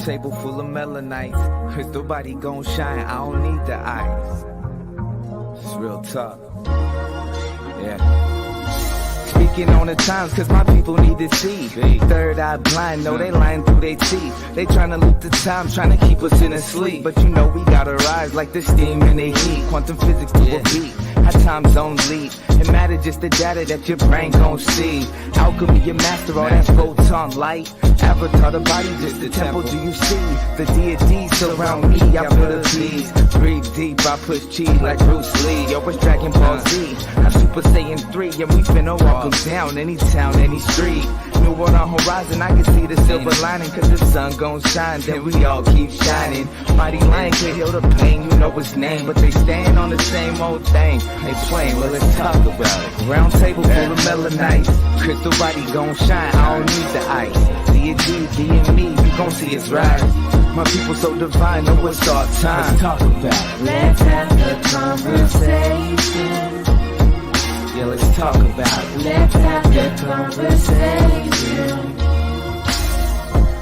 table full of melanites. Crystal body gon' shine, I don't need the ice. It's real tough. Yeah. Speaking on the times, cause my people need to see. Third eye blind, no, they lying through their teeth. They tryna loop the time, tryna keep us in a sleep. But you know we gotta rise like the steam in the heat. Quantum physics to a beat, how time zones lead. It matter just the data that your brain gon' see. Alchemy, you master all that photon light. Avatar, the body just the temple, do you see? The deity surround me, I feel the peace. Breathe deep, I push chi like Bruce Lee. Yo, it's Dragon Ball Z, I'm Super Saiyan 3. And we finna walk them down, any town, any street. New world on horizon, I can see the silver lining. Cause the sun gon' shine, then we all keep shining. Mighty lion can heal the pain, you know his name. But they stand on the same old thing. They playing, well let's talk about it. Round table full of melanites. Crystal body gon' shine, I don't need the ice. D and me, you gon' see it's rise. My people so divine, know it's our time. Let's talk about it. Let's have the conversation. Yeah, let's talk about it. Let's have the conversation.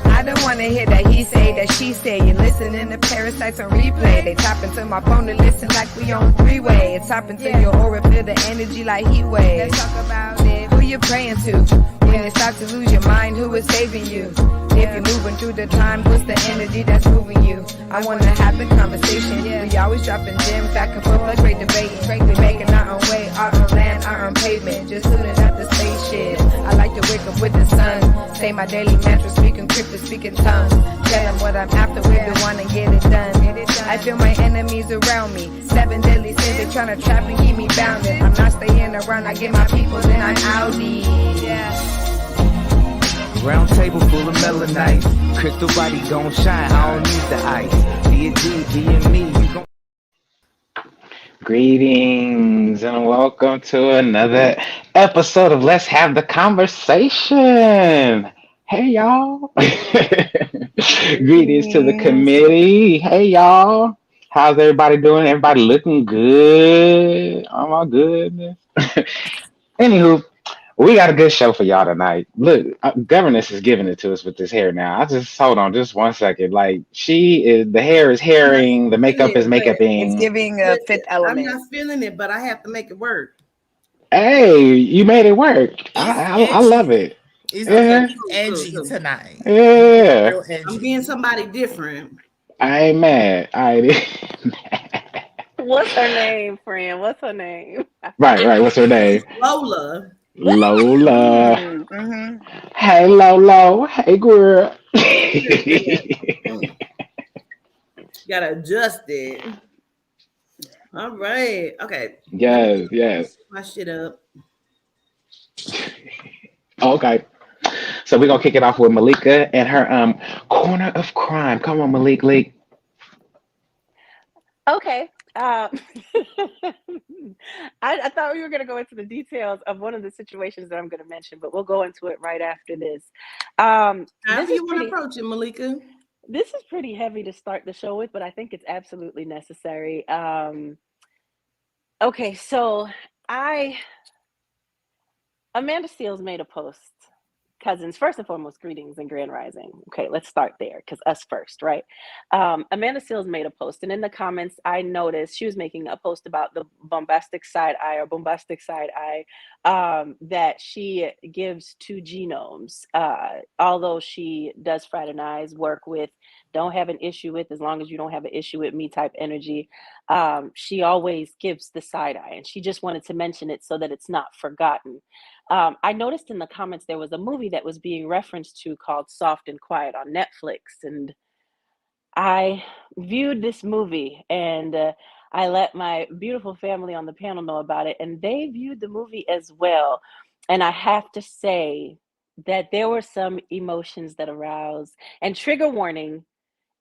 I don't wanna hear that he say, that she say. You listening to parasites on replay. They tap into my phone to listen like we on three-way. It's tap into your aura, feel the energy like heat waves. Let's talk about it. Who you praying to? When it starts to lose your mind, who is saving you? If you're moving through the time, what's the energy that's moving you? I wanna have the conversation. We always dropping gems back and forth like great debating. We making our own way, our own land, our own pavement. Just tuning up the spaceship. I like to wake up with the sun. Say my daily mantra, speaking cryptic, speaking tongues. Tell them what I'm after, we're the one and get it done. I feel my enemies around me. 7 deadly sins, they tryna trap and keep me bounded. I'm not staying around, I get my people, then I'm outie. Yeah. Round table full of melanites. Crystal body gon' shine, I don't need the ice. D and me, you gon'. Greetings and welcome to another episode of Let's Have the Conversation. Hey y'all. Greetings to the committee. Hey y'all. How's everybody doing? Everybody looking good? Oh my goodness. Anywho, we got a good show for y'all tonight. Look, governess is giving it to us with this hair now. I just hold on just 1 second. Like the hair is hairing, the makeup is makeuping. It's giving a fifth element. I'm not feeling it, but I have to make it work. Hey, you made it work. I love it. It's edgy tonight. Yeah. Real edgy. I'm being somebody different. I ain't mad. What's her name, friend? What's her name? Right. What's her name? Lola. Mm-hmm. Hey, Lolo. Hey, girl. Gotta adjust it. All right. Okay. Yes. My shit up. Okay. So we're gonna kick it off with Malika and her corner of crime. Come on, Malik. Okay. I thought we were going to go into the details of one of the situations that I'm going to mention, but we'll go into it right after this. However you want to approach it, Malika. This is pretty heavy to start the show with, but I think it's absolutely necessary. Okay, so Amanda Seales made a post. Cousins, first and foremost, greetings and grand rising. Okay, let's start there because us first, right? Amanda Seales made a post, and in the comments, I noticed she was making a post about the bombastic side eye that she gives to genomes. Although she does fraternize, work with, don't have an issue with, as long as you don't have an issue with me type energy. She always gives the side eye, and she just wanted to mention it so that it's not forgotten. I noticed in the comments there was a movie that was being referenced to called Soft and Quiet on Netflix, and I viewed this movie, and I let my beautiful family on the panel know about it, and they viewed the movie as well. And I have to say that there were some emotions that aroused, and trigger warning,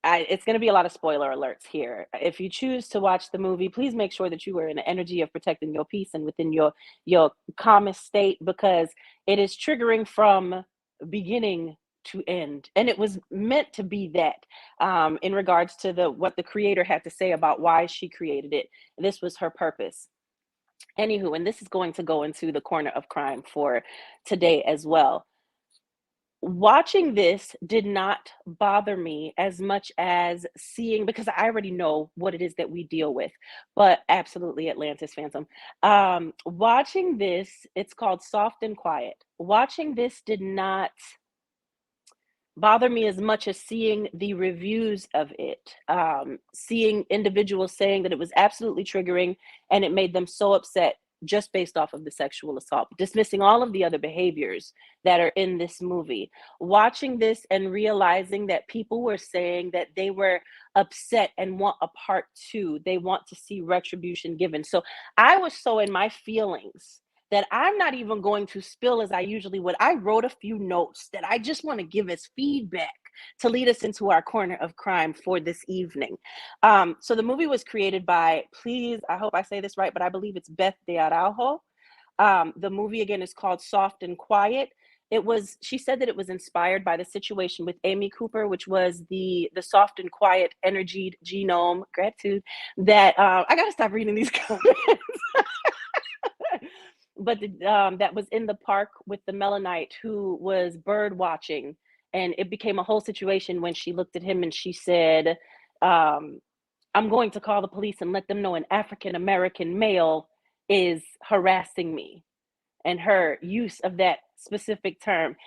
it's going to be a lot of spoiler alerts here. If you choose to watch the movie, please make sure that you are in the energy of protecting your peace and within your calmest state, because it is triggering from beginning to end. And it was meant to be that in regards to what the creator had to say about why she created it. This was her purpose. Anywho, and this is going to go into the corner of crime for today as well. watching this did not bother me as much as seeing, because I already know what it is that we deal with, but absolutely Atlantis Phantom. Watching this, it's called Soft and Quiet. Watching this did not bother me as much as seeing the reviews of it, seeing individuals saying that it was absolutely triggering and it made them so upset just based off of the sexual assault, dismissing all of the other behaviors that are in this movie. Watching this and realizing that people were saying that they were upset and want a part two, they want to see retribution given. So I was so in my feelings that I'm not even going to spill as I usually would. I wrote a few notes that I just want to give as feedback to lead us into our corner of crime for this evening. So the movie was created by, please, I hope I say this right, but I believe it's Beth de Araujo. The movie again is called Soft and Quiet. She said that it was inspired by the situation with Amy Cooper, which was the soft and quiet energy genome, gratitude, that I gotta stop reading these comments. But that was in the park with the Melanite who was bird watching, and it became a whole situation when she looked at him and she said, I'm going to call the police and let them know an African American male is harassing me, and her use of that specific term.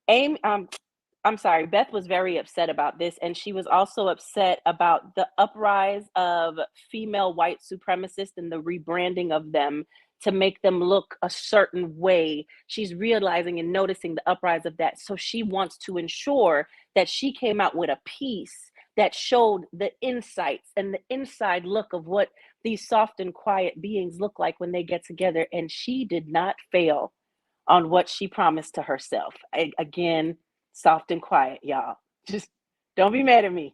I'm sorry, Beth was very upset about this, and she was also upset about the uprise of female white supremacists and the rebranding of them to make them look a certain way. She's realizing and noticing the uprise of that. So she wants to ensure that she came out with a piece that showed the insights and the inside look of what these soft and quiet beings look like when they get together. And she did not fail on what she promised to herself. Again, soft and quiet, y'all. Just don't be mad at me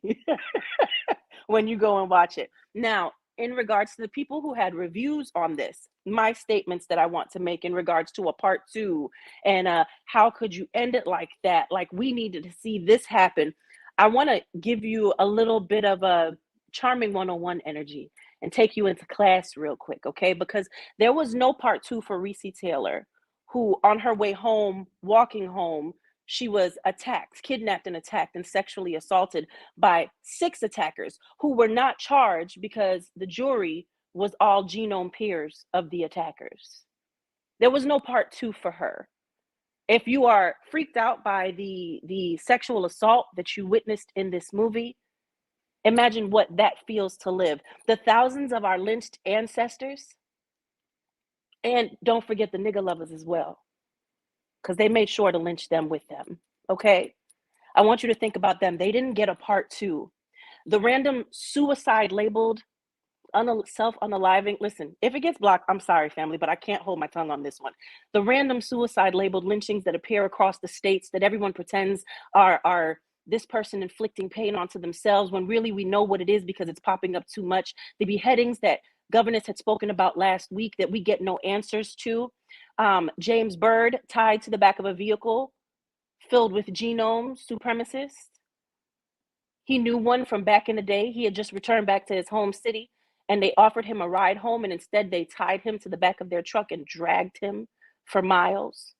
when you go and watch it. Now, in regards to the people who had reviews on this, my statements that I want to make in regards to a part two and how could you end it like that? Like, we needed to see this happen. I want to give you a little bit of a Charming 101 energy and take you into class real quick, okay? Because there was no part two for Reese Taylor, who on her way home, walking home, she was attacked, kidnapped and attacked and sexually assaulted by 6 attackers who were not charged because the jury was all genome peers of the attackers. There was no part two for her. If you are freaked out by the sexual assault that you witnessed in this movie, imagine what that feels to live. The thousands of our lynched ancestors, and don't forget the nigger lovers as well, because they made sure to lynch them with them, okay? I want you to think about them. They didn't get a part two. The random suicide labeled self-unaliving, listen, if it gets blocked, I'm sorry, family, but I can't hold my tongue on this one. The random suicide labeled lynchings that appear across the states that everyone pretends are this person inflicting pain onto themselves when really we know what it is because it's popping up too much. The beheadings that governors had spoken about last week that we get no answers to. James Byrd tied to the back of a vehicle filled with genome supremacists. He knew one from back in the day. He had just returned back to his home city, and they offered him a ride home, and instead they tied him to the back of their truck and dragged him for miles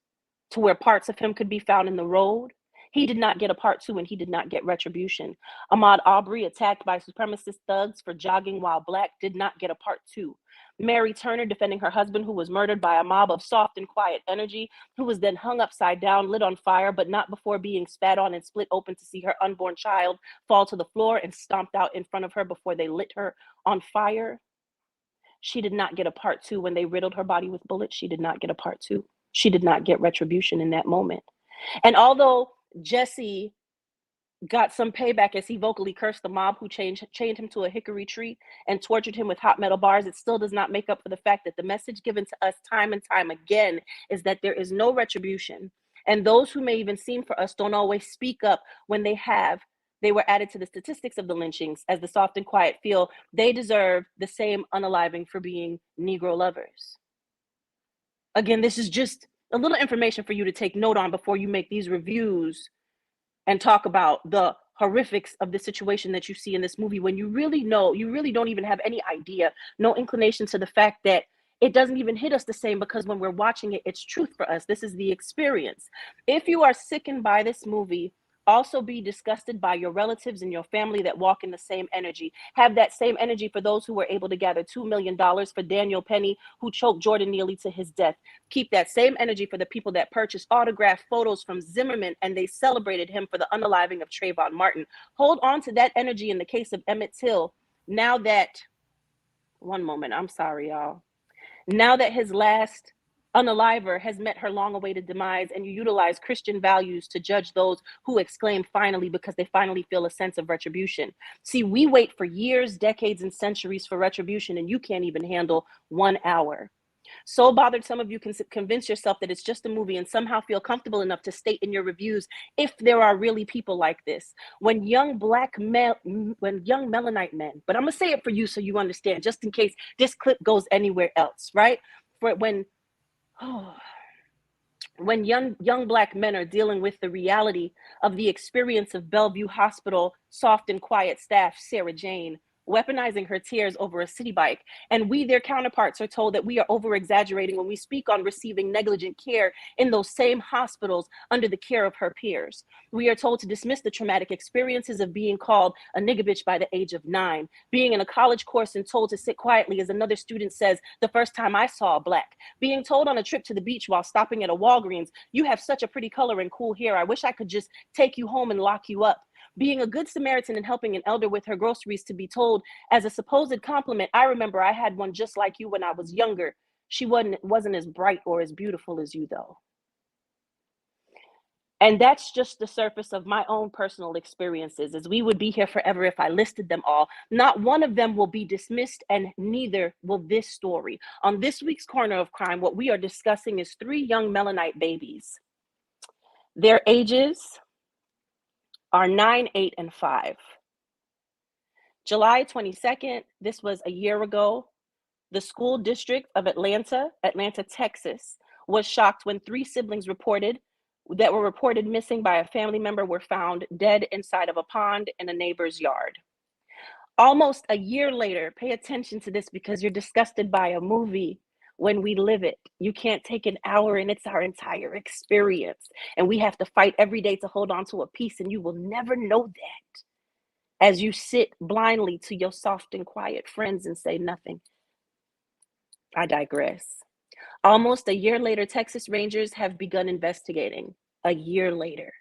to where parts of him could be found in the road. He did not get a part two, and he did not get retribution. Ahmaud Arbery, attacked by supremacist thugs for jogging while black, did not get a part two. Mary Turner, defending her husband who was murdered by a mob of soft and quiet energy, who was then hung upside down, lit on fire, but not before being spat on and split open to see her unborn child fall to the floor and stomped out in front of her before they lit her on fire. She did not get a part two when they riddled her body with bullets. She did not get a part two. She did not get retribution in that moment. And although Jesse got some payback as he vocally cursed the mob who chained him to a hickory tree and tortured him with hot metal bars, it still does not make up for the fact that the message given to us time and time again is that there is no retribution. And those who may even seem for us don't always speak up when they were added to the statistics of the lynchings as the soft and quiet feel they deserve the same unaliving for being Negro lovers. Again, this is just a little information for you to take note on before you make these reviews and talk about the horrifics of the situation that you see in this movie when you really don't even have any idea, no inclination to the fact that it doesn't even hit us the same, because when we're watching it, it's truth for us. This is the experience. If you are sickened by this movie, also be disgusted by your relatives and your family that walk in the same energy. Have that same energy for those who were able to gather $2 million for Daniel Penny, who choked Jordan Neely to his death. Keep that same energy for the people that purchased autographed photos from Zimmerman and they celebrated him for the unaliving of Trayvon Martin. Hold on to that energy in the case of Emmett Till. Now that, one moment, I'm sorry, y'all. Now that his last unaliver has met her long-awaited demise, and you utilize Christian values to judge those who exclaim finally, because they finally feel a sense of retribution. See, we wait for years, decades, and centuries for retribution, and you can't even handle 1 hour. So bothered some of you can convince yourself that it's just a movie and somehow feel comfortable enough to state in your reviews if there are really people like this. When young Melanite men, but I'm gonna say it for you so you understand, just in case this clip goes anywhere else, right? When young Black men are dealing with the reality of the experience of Bellevue Hospital soft and quiet staff Sarah Jane weaponizing her tears over a city bike, and we, their counterparts, are told that we are over-exaggerating when we speak on receiving negligent care in those same hospitals under the care of her peers. We are told to dismiss the traumatic experiences of being called a nigga bitch by the age of 9, being in a college course and told to sit quietly as another student says, the first time I saw a Black, being told on a trip to the beach while stopping at a Walgreens, you have such a pretty color and cool hair, I wish I could just take you home and lock you up. Being a good Samaritan and helping an elder with her groceries to be told as a supposed compliment, I remember I had one just like you when I was younger. She wasn't as bright or as beautiful as you, though. And that's just the surface of my own personal experiences, as we would be here forever if I listed them all. Not one of them will be dismissed, and neither will this story. On this week's Corner of Crime, what we are discussing is 3 young Melanite babies. Their ages are 9, 8, and 5. July 22nd, this was a year ago, the school district of Atlanta, Texas, was shocked when 3 siblings were reported missing by a family member were found dead inside of a pond in a neighbor's yard. Almost a year later, pay attention to this because you're disgusted by a movie when we live it. You can't take an hour and it's our entire experience. And we have to fight every day to hold on to a piece, and you will never know that as you sit blindly to your soft and quiet friends and say nothing. I digress. Almost a year later, Texas Rangers have begun investigating. A year later,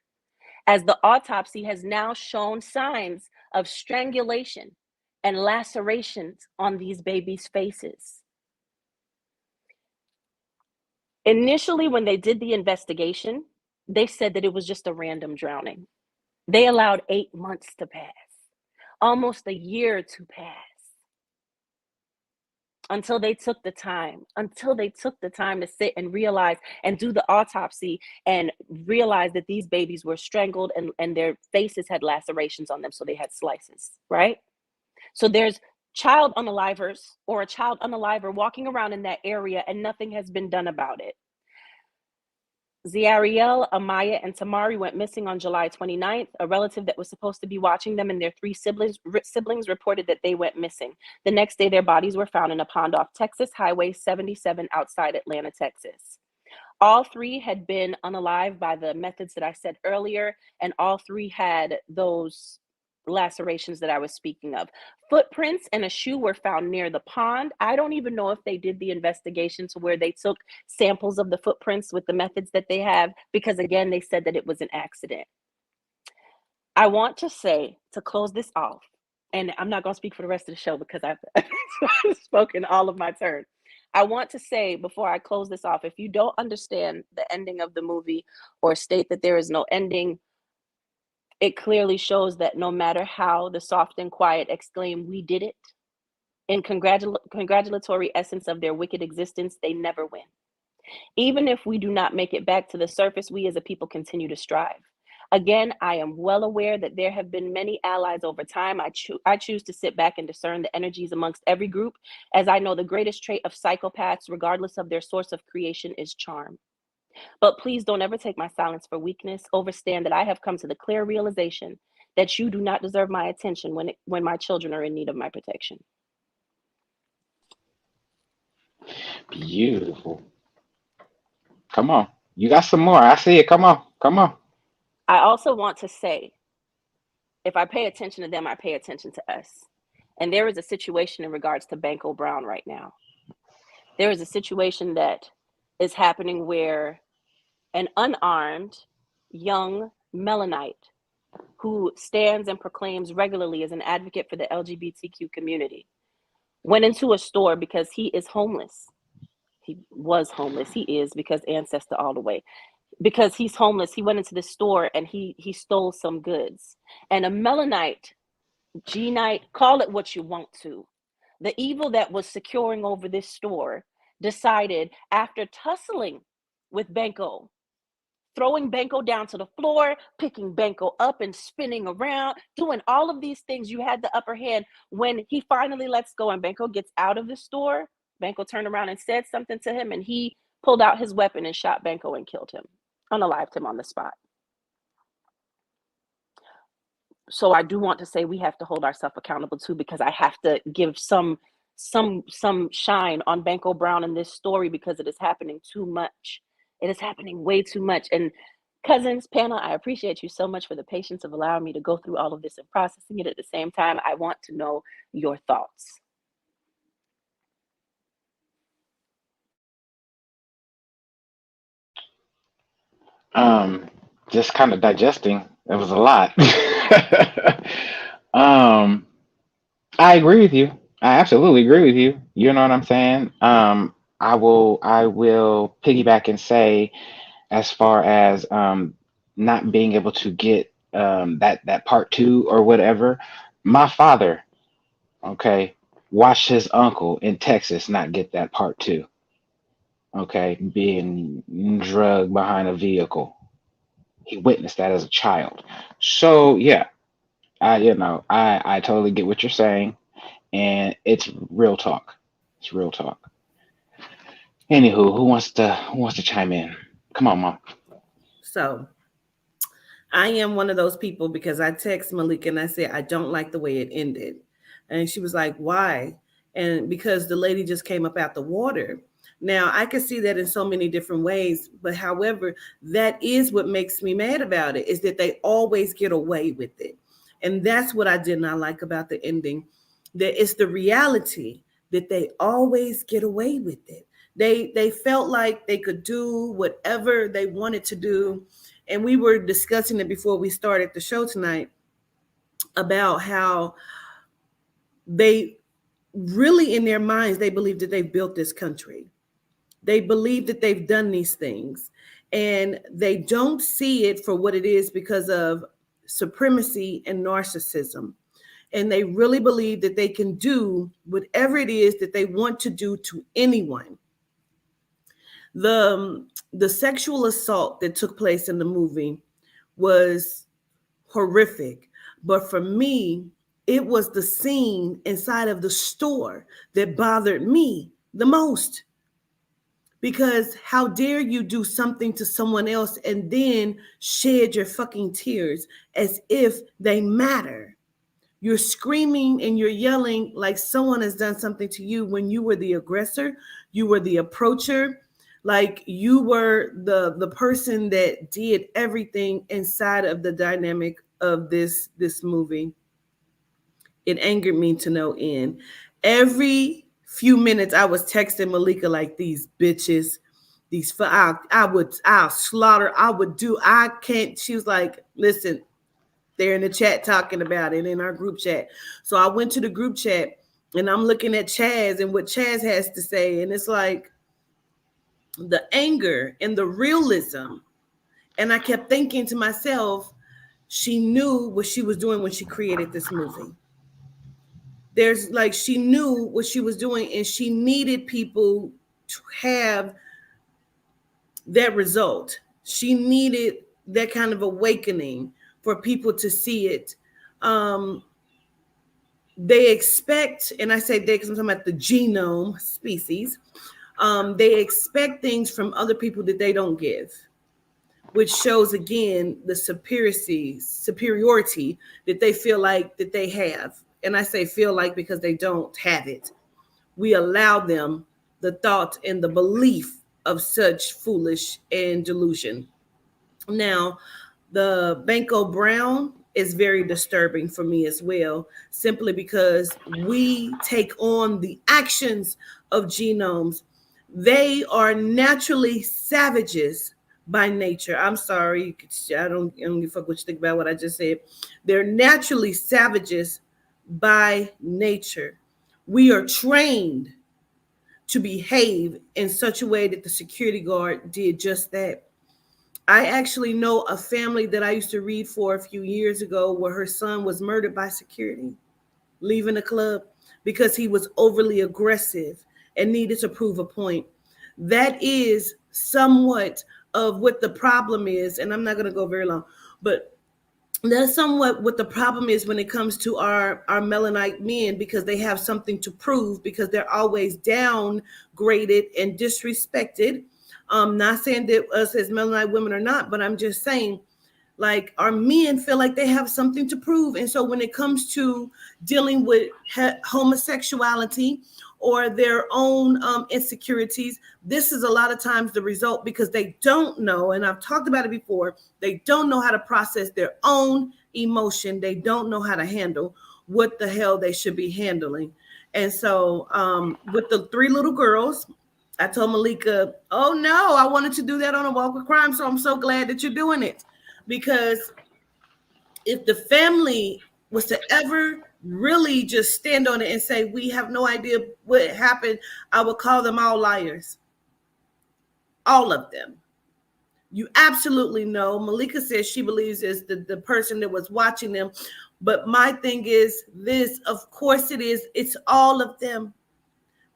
as the autopsy has now shown signs of strangulation and lacerations on these babies' faces. Initially, when they did the investigation, they said that it was just a random drowning. They allowed 8 months to pass, almost a year to pass, until they took the time to sit and realize and do the autopsy and realize that these babies were strangled and their faces had lacerations on them, so they had slices, right? So there's child unalivers or a child unaliver walking around in that area and nothing has been done about it. Ziariel, Amaya, and Tamari went missing on July 29th. A relative that was supposed to be watching them and their 3 siblings reported that they went missing. The next day, their bodies were found in a pond off Texas Highway 77 outside Atlanta, Texas. All 3 had been unalived by the methods that I said earlier, and all 3 had those lacerations that I was speaking of. Footprints and a shoe were found near the pond. I don't even know if they did the investigation to where they took samples of the footprints with the methods that they have, because again, they said that it was an accident. I want to say, to close this off, and I'm not going to speak for the rest of the show because I've spoken all of my turn. I want to say before I close this off, if you don't understand the ending of the movie or state that there is no ending, it clearly shows that no matter how the soft and quiet exclaim, "We did it," in congratulatory essence of their wicked existence, they never win. Even if we do not make it back to the surface, we as a people continue to strive. Again, I am well aware that there have been many allies over time. I choose to sit back and discern the energies amongst every group, as I know the greatest trait of psychopaths, regardless of their source of creation, is charm. But please don't ever take my silence for weakness. Understand that I have come to the clear realization that you do not deserve my attention when my children are in need of my protection. Beautiful. Come on. You got some more. I see it. Come on. Come on. I also want to say, if I pay attention to them, I pay attention to us. And there is a situation in regards to Banco Brown right now. There is a situation that is happening where an unarmed young Melanite who stands and proclaims regularly as an advocate for the LGBTQ community went into a store because he is homeless. He was homeless. He is, because ancestor all the way. Because he's homeless, he went into the store and he stole some goods. And a Melanite, G-Night, call it what you want to, the evil that was securing over this store decided, after tussling with Banco, throwing Banco down to the floor, picking Banco up and spinning around, doing all of these things, you had the upper hand. When he finally lets go and Banco gets out of the store, Banco turned around and said something to him, and he pulled out his weapon and shot Banco and killed him, unalived him on the spot. So I do want to say we have to hold ourselves accountable too, because I have to give some shine on Banco Brown in this story, because it is happening too much. It is happening way too much. And cousins, panel, I appreciate you so much for the patience of allowing me to go through all of this and processing it. At the same time, I want to know your thoughts. Just kind of digesting. It was a lot. um, I agree with you. I absolutely agree with you. You know what I'm saying? I will piggyback and say, as far as not being able to get that part two or whatever, my father, okay, watched his uncle in Texas not get that part two, okay, being drugged behind a vehicle. He witnessed that as a child. So yeah, I totally get what you're saying, and it's real talk. It's real talk. Anywho, who wants to chime in? Come on, mom. So I am one of those people, because I text Malika and I said, I don't like the way it ended. And she was like, why? And because the lady just came up out the water. Now, I can see that in so many different ways, but however, that is what makes me mad about it, is that they always get away with it. And that's what I did not like about the ending, that it's the reality that they always get away with it. They felt like they could do whatever they wanted to do. And we were discussing it before we started the show tonight, about how they really, in their minds, they believe that they've built this country. They believe that they've done these things, and they don't see it for what it is because of supremacy and narcissism. And they really believe that they can do whatever it is that they want to do to anyone. The sexual assault that took place in the movie was horrific, but for me, it was the scene inside of the store that bothered me the most. Because how dare you do something to someone else and then shed your fucking tears as if they matter? You're screaming and you're yelling like someone has done something to you, when you were the aggressor, you were the approacher, like you were the person that did everything inside of the dynamic of this movie. It angered me to no end. Every few minutes I was texting Malika like, these bitches, I'll slaughter, I can't. She was like, listen, they're in the chat talking about it in our group chat. So I went to the group chat and I'm looking at Chaz and what Chaz has to say. And it's like the anger and the realism. And I kept thinking to myself, she knew what she was doing when she created this movie. There's like, she knew what she was doing, and she needed people to have that result. She needed that kind of awakening for people to see it. They expect, and I say they because I'm talking about the genome species, they expect things from other people that they don't give, which shows again the superiority that they feel like that they have. And I say feel like because they don't have it. We allow them the thought and the belief of such foolish and delusion. Now, the Banco Brown is very disturbing for me as well, simply because we take on the actions of genomes. They are naturally savages by nature. I'm sorry, I don't give a fuck what you think about what I just said. They're naturally savages by nature. We are trained to behave in such a way that the security guard did just that. I actually know a family that I used to read for a few years ago where her son was murdered by security, leaving the club because he was overly aggressive and needed to prove a point. That is somewhat of what the problem is. And I'm not going to go very long, but that's somewhat what the problem is when it comes to our melanite men, because they have something to prove, because they're always downgraded and disrespected. Not saying that us as melanite women are not, but I'm just saying, like, our men feel like they have something to prove. And so when it comes to dealing with homosexuality or their own insecurities, this is a lot of times the result, because they don't know, and I've talked about it before, they don't know how to process their own emotion. They don't know how to handle what the hell they should be handling. And so with the three little girls, I told Malika, oh no, I wanted to do that on a walk with crime. So I'm so glad that you're doing it, because if the family was to ever really just stand on it and say, we have no idea what happened, I would call them all liars. All of them. You absolutely know. Malika says she believes it's the person that was watching them. But my thing is this, of course it is. It's all of them.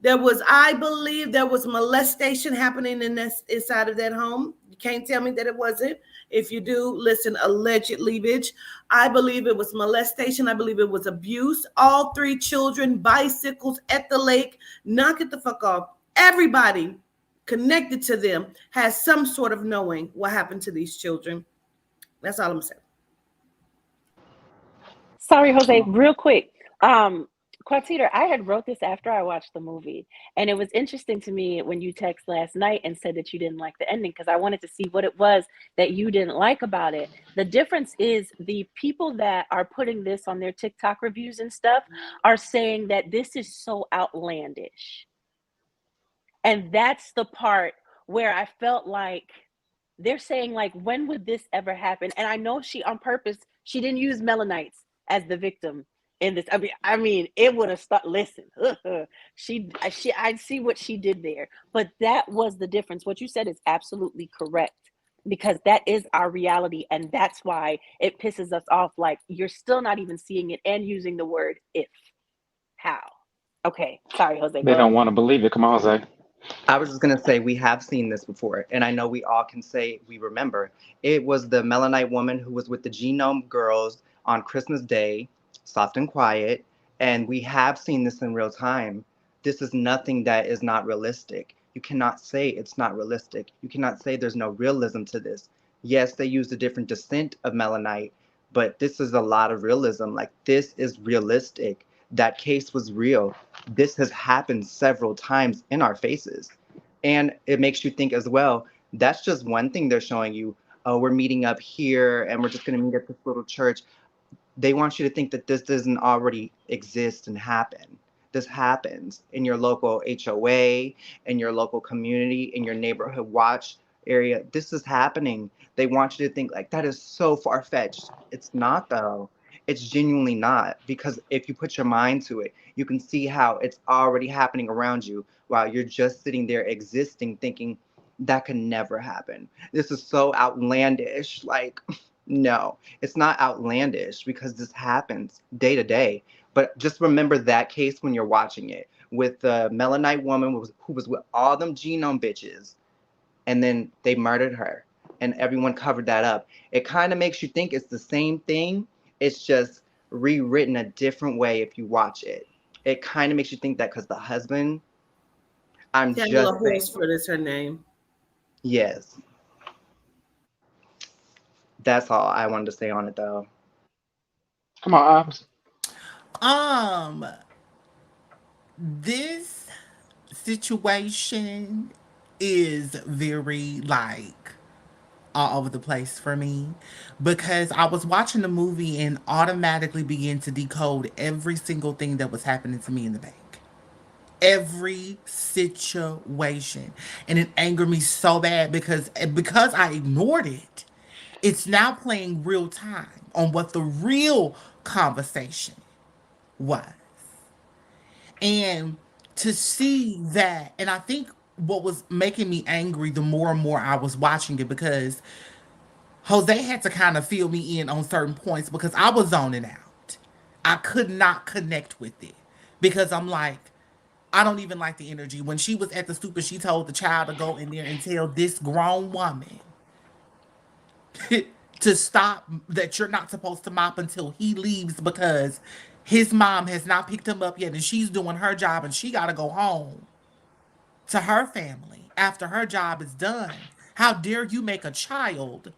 I believe there was molestation happening inside of that home. You can't tell me that it wasn't. If you do, listen, allegedly, bitch. I believe it was molestation. I believe it was abuse. All three children, bicycles at the lake. Knock it the fuck off. Everybody connected to them has some sort of knowing what happened to these children. That's all I'm saying. Sorry, Jose, real quick. Quatita, I had wrote this after I watched the movie, and it was interesting to me when you text last night and said that you didn't like the ending, because I wanted to see what it was that you didn't like about it. The difference is the people that are putting this on their TikTok reviews and stuff are saying that this is so outlandish. And that's the part where I felt like they're saying, like, when would this ever happen? And I know she, on purpose, she didn't use Melanites as the victim in this. I mean, it would have started. Listen, I see what she did there, but that was the difference. What you said is absolutely correct, because that is our reality, and that's why it pisses us off. Like, you're still not even seeing it and using the word if. How? Okay, sorry, Jose. They Go don't ahead. want to believe it. Come on, Jose. I was just gonna say we have seen this before, and I know we all can say we remember. It was the Melanite woman who was with the Genome Girls on Christmas Day, soft and quiet, and we have seen this in real time. This is nothing that is not realistic. You cannot say it's not realistic. You cannot say there's no realism to this. Yes, they used a different descent of Melanite, but this is a lot of realism. Like, this is realistic. That case was real. This has happened several times in our faces. And it makes you think as well, that's just one thing they're showing you. Oh, we're meeting up here and we're just going to meet at this little church. They want you to think that this doesn't already exist and happen. This happens in your local HOA, in your local community, in your neighborhood watch area. This is happening. They want you to think like that is so far-fetched. It's not, though. It's genuinely not, because if you put your mind to it, you can see how it's already happening around you while you're just sitting there existing thinking that could never happen. This is so outlandish. Like, no, it's not outlandish because this happens day to day. But just remember that case when you're watching it with the Melanite woman who was with all them genome bitches, and then they murdered her, and everyone covered that up. It kind of makes you think it's the same thing. It's just rewritten a different way if you watch it. It kind of makes you think that because the husband, I'm Pamela just saying, Horsford is her name. yes. That's all I wanted to say on it, though. Come on, Ops. Um, this situation is very like all over the place for me because I was watching the movie and automatically began to decode every single thing that was happening to me in the bank. Every situation. And it angered me so bad because I ignored it. It's now playing real time on what the real conversation was. And to see that, and I think what was making me angry the more and more I was watching it because Jose had to kind of fill me in on certain points because I was zoning out. I could not connect with it because I'm like, I don't even like the energy. When she was at the stoop and she told the child to go in there and tell this grown woman to stop, that you're not supposed to mop until he leaves because his mom has not picked him up yet and she's doing her job and she got to go home to her family after her job is done. How dare you make a child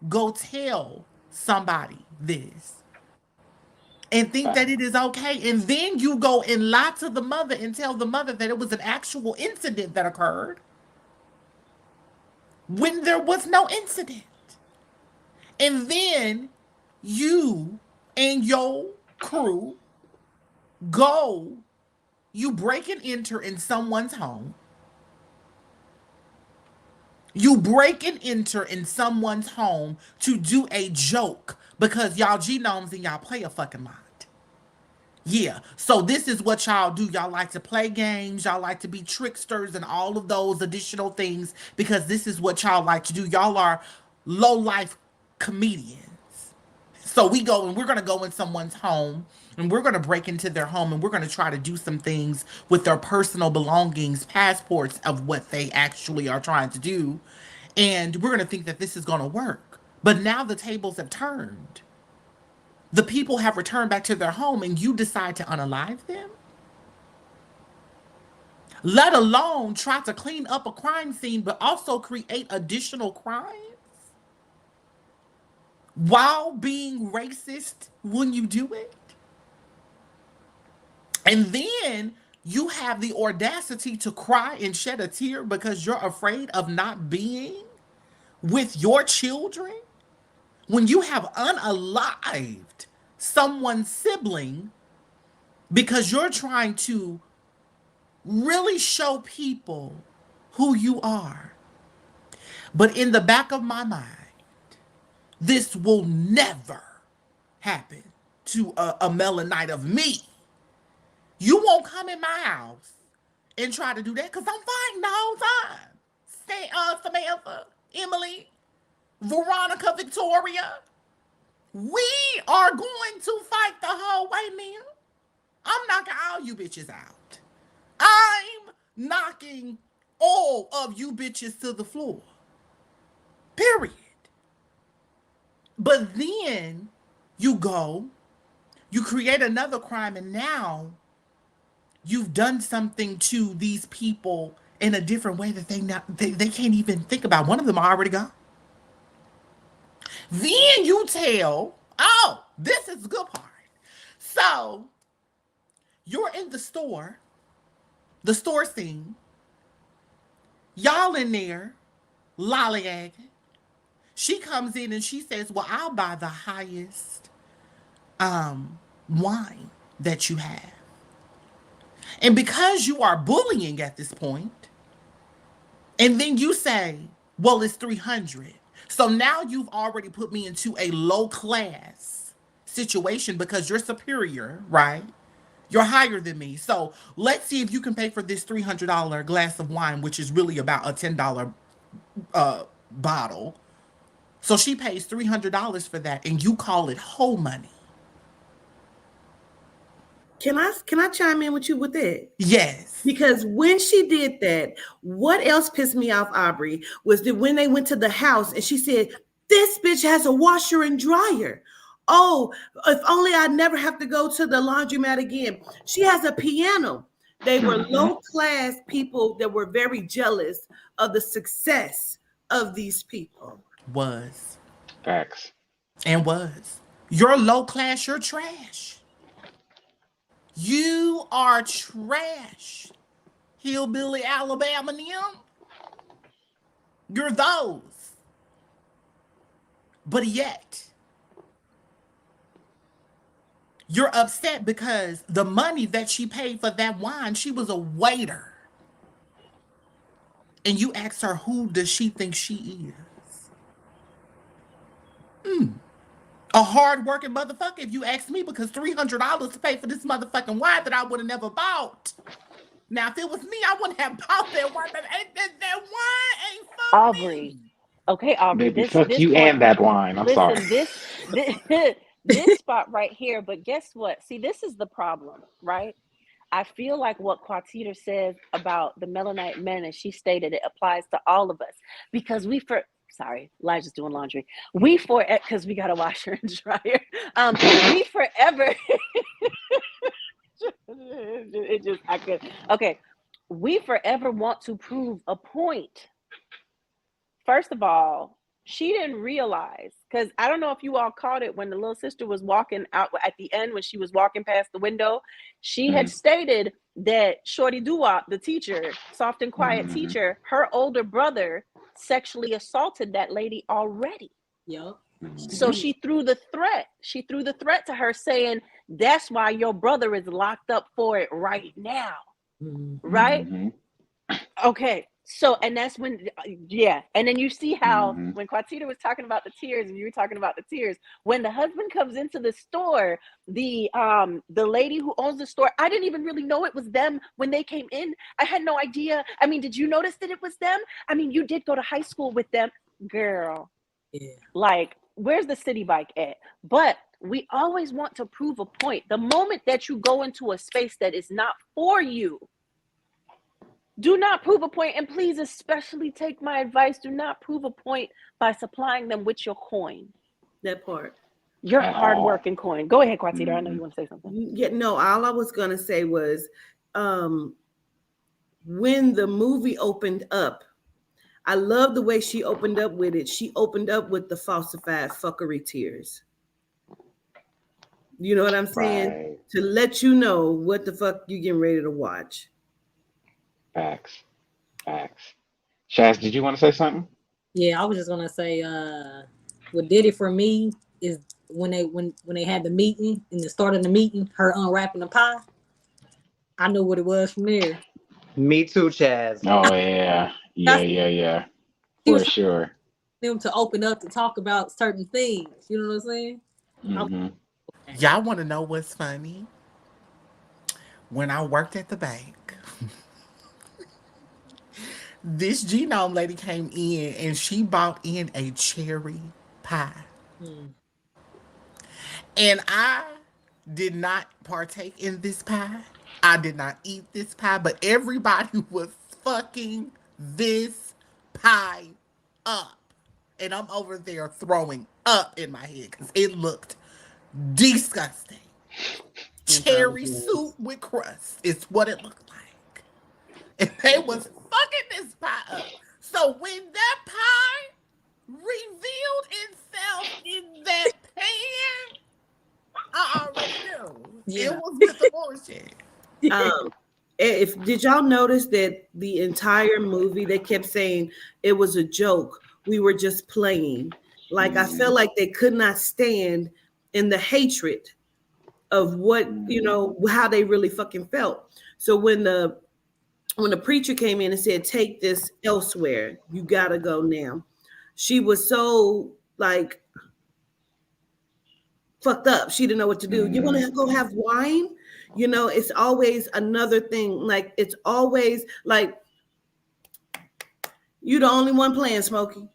go tell somebody this and think that it is okay? And then you go and lie to the mother and tell the mother that it was an actual incident that occurred when there was no incident. And then you and your crew go, you break and enter in someone's home. You break and enter in someone's home to do a joke because y'all genomes and y'all play a fucking lot. Yeah, so this is what y'all do. Y'all like to play games. Y'all like to be tricksters and all of those additional things because this is what y'all like to do. Y'all are low-life comedians. So we go and we're going to go in someone's home and we're going to break into their home and we're going to try to do some things with their personal belongings, passports of what they actually are trying to do. And we're going to think that this is going to work. But now the tables have turned. The people have returned back to their home and you decide to unalive them? Let alone try to clean up a crime scene, but also create additional crimes? While being racist when you do it? And then you have the audacity to cry and shed a tear because you're afraid of not being with your children? When you have unalived someone's sibling because you're trying to really show people who you are. But in the back of my mind, this will never happen to a melanite of me. You won't come in my house and try to do that because I'm fighting the whole time. Samantha, Emily, Veronica, Victoria. We are going to fight the whole way, man. I'm knocking all you bitches out. I'm knocking all of you bitches to the floor. Period. But then you go, you create another crime, and now you've done something to these people in a different way that they can't even think about. One of them already gone. Then you tell, oh, this is the good part. So you're in the store scene. Y'all in there lollygagging. She comes in and she says, well, I'll buy the highest wine that you have. And because you are bullying at this point, and then you say, well, it's 300. So now you've already put me into a low class situation because you're superior, right? You're higher than me. So let's see if you can pay for this $300 glass of wine, which is really about a $10 bottle. So she pays $300 for that, and you call it whole money. Can I chime in with you with that? Yes. Because when she did that, what else pissed me off, Aubrey, was that when they went to the house and she said, this bitch has a washer and dryer. Oh, if only I'd never have to go to the laundromat again. She has a piano. They were low-class people that were very jealous of the success of these people. Was. Facts. And was. You're low class, you're trash. You are trash. hillbilly Alabama and them. You're those. But yet, you're upset because the money that she paid for that wine, she was a waiter. And you ask her, who does she think she is? A hard-working motherfucker, if you ask me, because $300 to pay for this motherfucking wine that I would have never bought. Now, if it was me, I wouldn't have bought that wine. That wine ain't for Aubrey. me. Okay, Aubrey. Baby, This fuck you point, and that wine. I'm sorry. listen, this spot right here. But guess what? See, this is the problem, right? I feel like what Quatita says about the Melanite men, and she stated it applies to all of us because sorry, Elijah's doing laundry. Because we got a washer and dryer. We forever. Okay. We forever want to prove a point. First of all, she didn't realize, because I don't know if you all caught it when the little sister was walking out at the end, when she was walking past the window, she had stated that Shorty Doo-Wop, the teacher, soft and quiet teacher, her older brother sexually assaulted that lady already. Yep. So she threw the threat. She threw the threat to her saying, that's why your brother is locked up for it right now. Right? Okay. So, and that's when, and then you see how when Quatita was talking about the tears, and you were talking about the tears, when the husband comes into the store, the lady who owns the store, I didn't even really know it was them when they came in. I had no idea. I mean, did you notice that it was them? I mean, you did go to high school with them, girl. Yeah. Like, where's the city bike at? But we always want to prove a point. The moment that you go into a space that is not for you, do not prove a point, and please, especially take my advice, do not prove a point by supplying them with your coin. That part. Your hard-working coin. Go ahead, Quatita. I know you want to say something. Yeah, no, all I was going to say was when the movie opened up, I love the way she opened up with it. She opened up with the falsified fuckery tears. You know what I'm saying? Right. To let you know what the fuck you getting ready to watch. Facts. Shaz, did you want to say something? Yeah, I was just gonna say, what did it for me is when they had the meeting, in the start of the meeting, her unwrapping the pie. I knew what it was from there. Me too, Chaz. Oh yeah. For sure. Them to open up to talk about certain things. You know what I'm saying? Y'all want to know what's funny? When I worked at the bank, this genome lady came in and she bought in a cherry pie. And I did not partake in this pie. I did not eat this pie, but everybody was fucking this pie up. And I'm over there throwing up in my head because it looked disgusting. Cherry soup with crust is what it looked like. And they was fucking this pie up. So when that pie revealed itself in that pan, I already knew. It was with the bullshit. Did y'all notice that the entire movie they kept saying it was a joke? We were just playing. Like I felt like they could not stand in the hatred of what, how they really fucking felt. So when the preacher came in and said, take this elsewhere, you gotta go now, she was so like fucked up. She didn't know what to do. You want to go have wine? It's always another thing. Like, it's always like, you the only one playing, Smokey.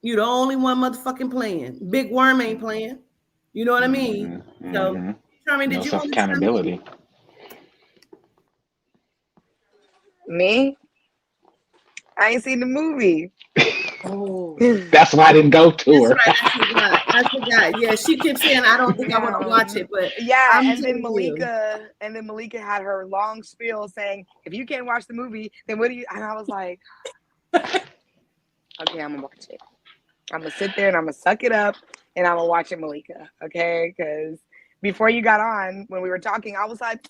You the only one motherfucking playing. Big Worm ain't playing. You know what I mean? So, Charmy, did you want to accountability? Me? I ain't seen the movie. Oh, that's why I didn't go to her. Right. I forgot. Yeah, she kept saying, I don't think I want to watch it, but yeah. And then Malika had her long spiel saying, if you can't watch the movie, then what do you? And I was like, okay, I'm gonna watch it. I'm gonna sit there and I'm gonna suck it up and I'm gonna watch it, Malika. Okay, because before you got on, when we were talking, I was like,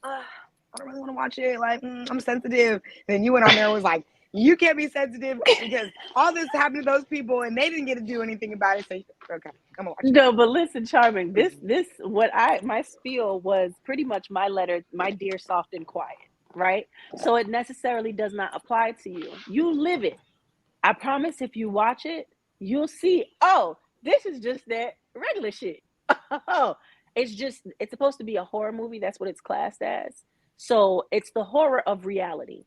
I don't really want to watch it. Like, I'm sensitive. Then you went on there and was like, you can't be sensitive because all this happened to those people and they didn't get to do anything about it. So, okay, come on, watch it. No, but listen, Charming, my spiel was pretty much my letter, my dear soft and quiet, right? So it necessarily does not apply to you. You live it. I promise if you watch it, you'll see, oh, this is just that regular shit. Oh, it's supposed to be a horror movie. That's what it's classed as. So it's the horror of reality.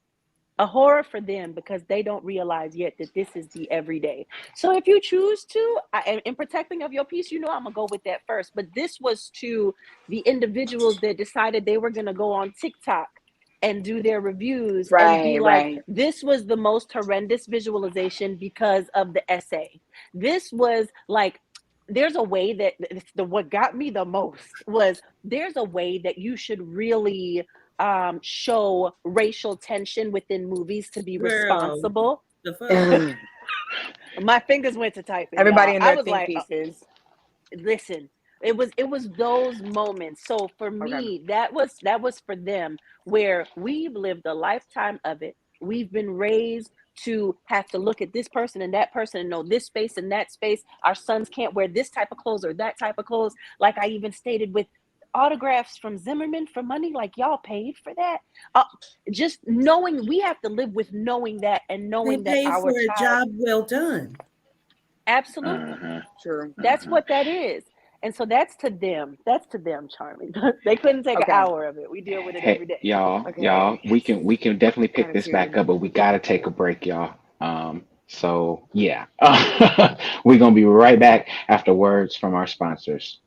A horror for them because they don't realize yet that this is the everyday. So if you choose to, in protecting of your peace, I'm gonna go with that first. But this was to the individuals that decided they were gonna go on TikTok and do their reviews and be like, this was the most horrendous visualization because of the essay. This was like, there's a way that what got me the most was there's a way that you should really show racial tension within movies to be responsible. My fingers went to typing. Everybody in their I was think like, pieces. Listen, it was those moments. So for me, that was for them, where we've lived a lifetime of it. We've been raised to have to look at this person and that person and know this space and that space. Our sons can't wear this type of clothes or that type of clothes. Like I even stated with autographs from Zimmerman for money, like y'all paid for that. Just knowing, we have to live with knowing that and knowing that our for a job well done. Absolutely. True. That's what that is. And so that's to them. That's to them, Charming. They couldn't take an hour of it. We deal with it every day. Y'all, we can definitely pick this back up, but we gotta take a break, y'all. So yeah. We're gonna be right back after words from our sponsors.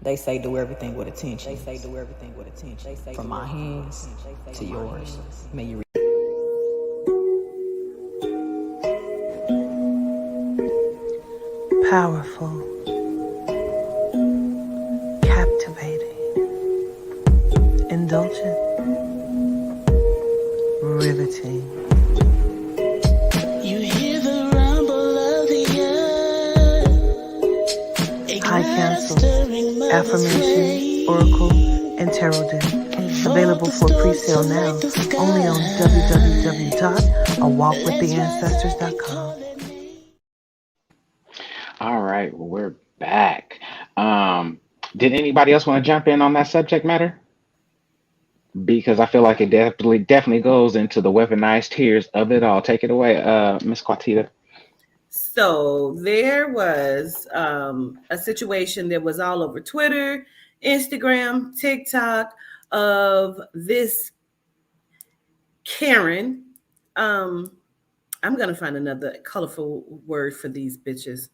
They say do everything with attention. From my hands to yours. May you powerful, captivating, indulgent, riveting. You hear the rumble of the earth. High council, affirmation, oracle, and tarot deck. Available for pre-sale now only on www.awalkwiththeancestors.com. All right, well, we're back. Did anybody else want to jump in on that subject matter? Because I feel like it definitely goes into the weaponized tears of it all. Take it away, Miss Quatita. So there was a situation that was all over Twitter, Instagram, TikTok of this Karen. I'm gonna find another colorful word for these bitches.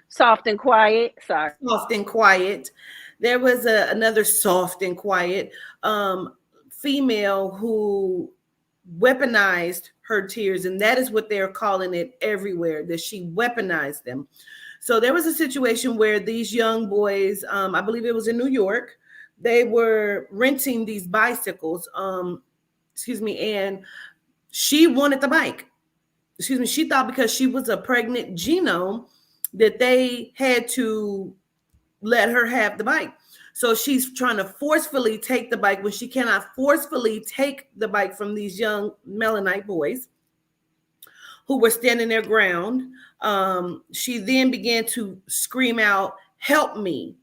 Soft and quiet. Sorry. Soft and quiet. There was another soft and quiet female who weaponized her tears, and that is what they're calling it everywhere, that she weaponized them. So there was a situation where these young boys, I believe it was in New York, they were renting these bicycles, and she wanted the bike. She thought because she was a pregnant genome that they had to let her have the bike. So she's trying to forcefully take the bike when she cannot forcefully take the bike from these young Melanite boys who were standing their ground. She then began to scream out, "Help me,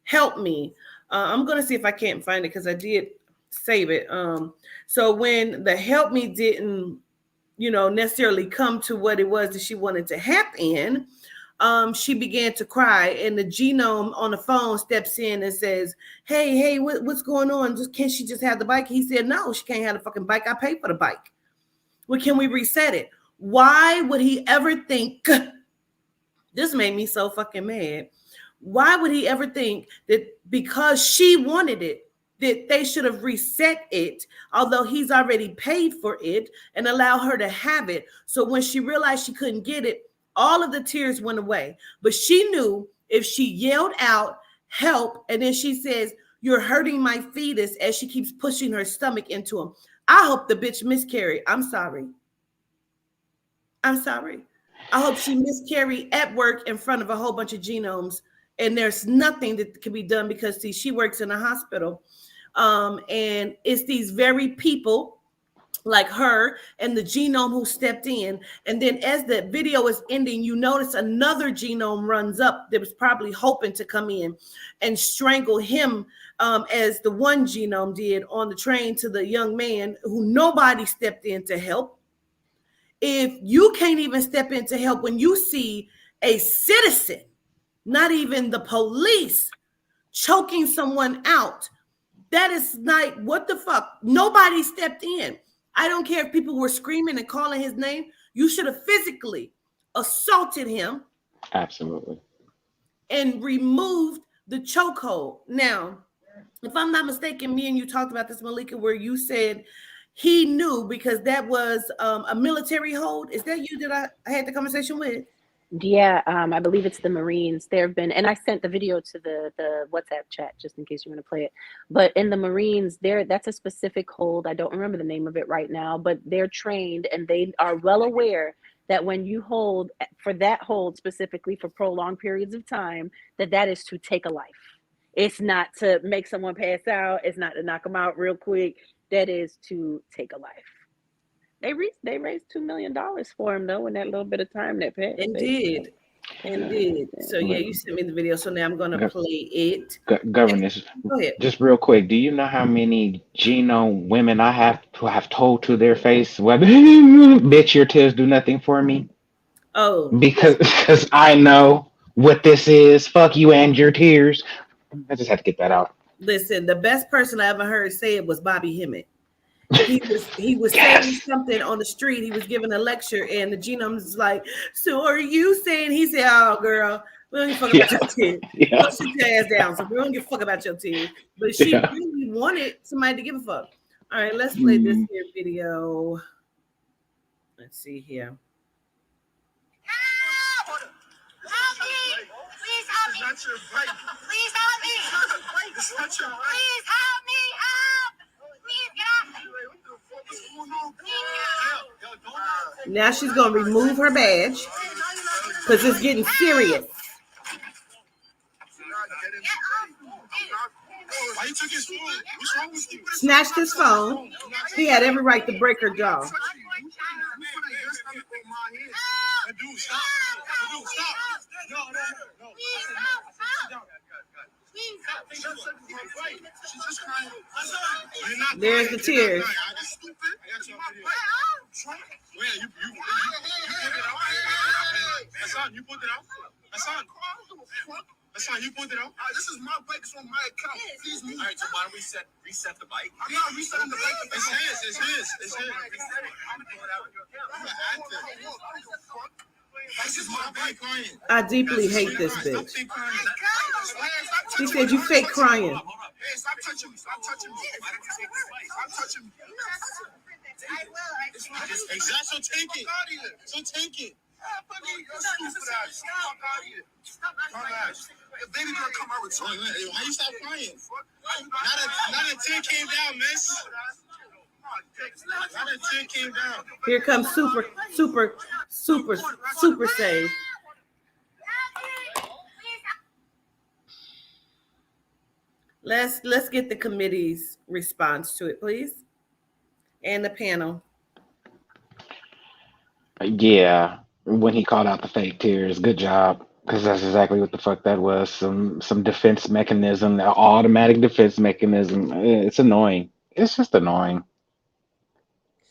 help me." I'm going to see if I can't find it because I did save it. So when the help me didn't, necessarily come to what it was that she wanted to happen, she began to cry, and the genome on the phone steps in and says, hey, what's going on? Can't she just have the bike? He said, no, she can't have the fucking bike. I paid for the bike. Well, can we reset it? Why would he ever think? This made me so fucking mad. Why would he ever think that because she wanted it, that they should have reset it, although he's already paid for it, and allow her to have it? So when she realized she couldn't get it, all of the tears went away. But she knew if she yelled out, help, and then she says, "You're hurting my fetus," as she keeps pushing her stomach into him. I hope the bitch miscarried. I'm sorry. I'm sorry. I hope she miscarried at work in front of a whole bunch of genomes, and there's nothing that can be done because, see, she works in a hospital. And it's these very people like her and the genome who stepped in. And then as the video is ending, you notice another genome runs up that was probably hoping to come in and strangle him, as the one genome did on the train to the young man who nobody stepped in to help. If you can't even step in to help when you see a citizen, not even the police, choking someone out, that is like, what the fuck? Nobody stepped in. I don't care if people were screaming and calling his name. You should have physically assaulted him. Absolutely. And removed the chokehold. Now, if I'm not mistaken, me and you talked about this, Malika, where you said he knew because that was a military hold. Is that you that I had the conversation with? Yeah, I believe it's the Marines. There have been, and I sent the video to the WhatsApp chat just in case you want to play it. But in the Marines, that's a specific hold. I don't remember the name of it right now, but they're trained and they are well aware that when you hold for that hold specifically for prolonged periods of time, that is to take a life. It's not to make someone pass out. It's not to knock them out real quick. That is to take a life. They raised $2 million for him though in that little bit of time that passed. Indeed. Indeed. So yeah, you sent me the video. So now I'm gonna play it. Governess, Go ahead. just real quick, do you know how many genome women I have told to their face, well, bitch, your tears do nothing for me? Oh, Because I know what this is. Fuck you and your tears. I just had to get that out. listen, the best person I ever heard say it was Bobby Hemmett. He was Yes. saying something on the street. He was giving a lecture, and the genome's like, "So are you saying?" He said, "Oh, girl, we don't give a fuck about Yeah. your tears. Yeah. Go sit your ass down. So we don't give a fuck about your tears." But she Yeah. really wanted somebody to give a fuck. All right, let's play this here video. Let's see here. Please help me! Please help me! Help! Please get off me! Now she's gonna remove her badge because it's getting serious. Snatched his phone. He had every right to break her jaw. There's the tears. You put it out. Hassan, you put it out. This is my bike. It's on my account. Please move. All right, so why don't we reset the bike? I'm not resetting the bike. It's his. It's his. This is my bike, client. I deeply hate this bitch. She said you fake crying. Hey, stop touching me. Stop touching me. Stop touching me. I will. Exactly. So take it. If baby girl come out with why you stop crying? Not a 10 came down, miss. Not a 10 came down. Here comes super save. Let's get the committee's response to it, please, and the panel. Yeah, when he called out the fake tears, good job, because that's exactly what the fuck that was. Some defense mechanism, an automatic defense mechanism. It's annoying. It's just annoying.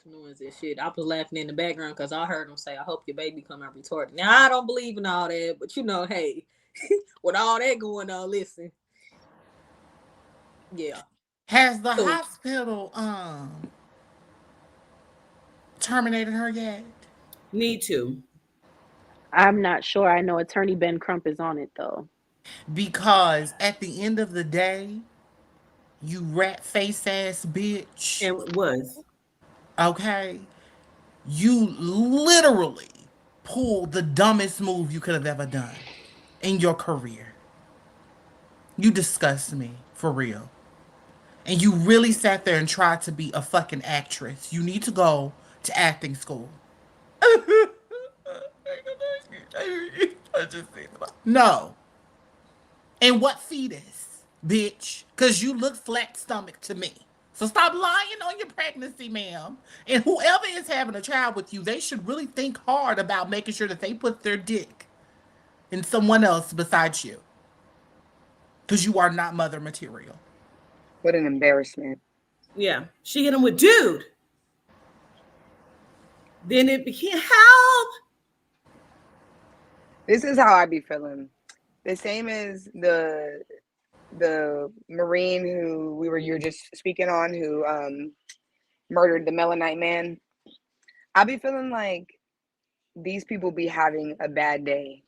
Noise and shit. I was laughing in the background because I heard him say, "I hope your baby come out retarded." Now I don't believe in all that, but hey, with all that going on, listen. Yeah. Has the hospital terminated her yet? Need to. I'm not sure. I know Attorney Ben Crump is on it though. Because at the end of the day, you rat face ass bitch, And was. okay, you literally pulled the dumbest move you could have ever done in your career. You disgust me, for real. And you really sat there and tried to be a fucking actress. You need to go to acting school. No. And what fetus, bitch? Because you look flat stomach to me. So stop lying on your pregnancy, ma'am. And whoever is having a child with you, they should really think hard about making sure that they put their dick in someone else besides you. Because you are not mother material. What an embarrassment. Yeah. She hit him with dude. Then it became help. This is how I be feeling. The same as the Marine who you were just speaking on, who murdered the Melanite man. I be feeling like these people be having a bad day,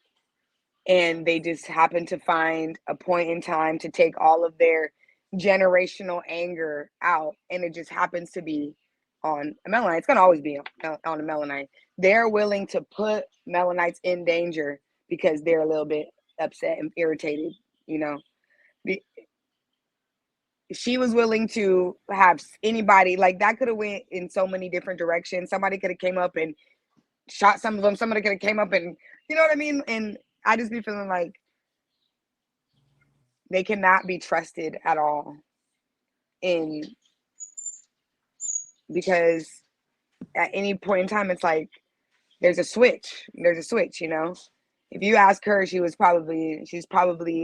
and they just happen to find a point in time to take all of their generational anger out, and it just happens to be on a Melanite. It's gonna always be on a Melanite. They're willing to put Melanites in danger because they're a little bit upset and irritated, you know. She was willing to have anybody, like, that could have went in so many different directions. Somebody could have came up and shot some of them. Somebody could have came up and, you know what I mean? And I just be feeling like they cannot be trusted at all. In Because at any point in time, it's like there's a switch. There's a switch, you know. If you ask her, she's probably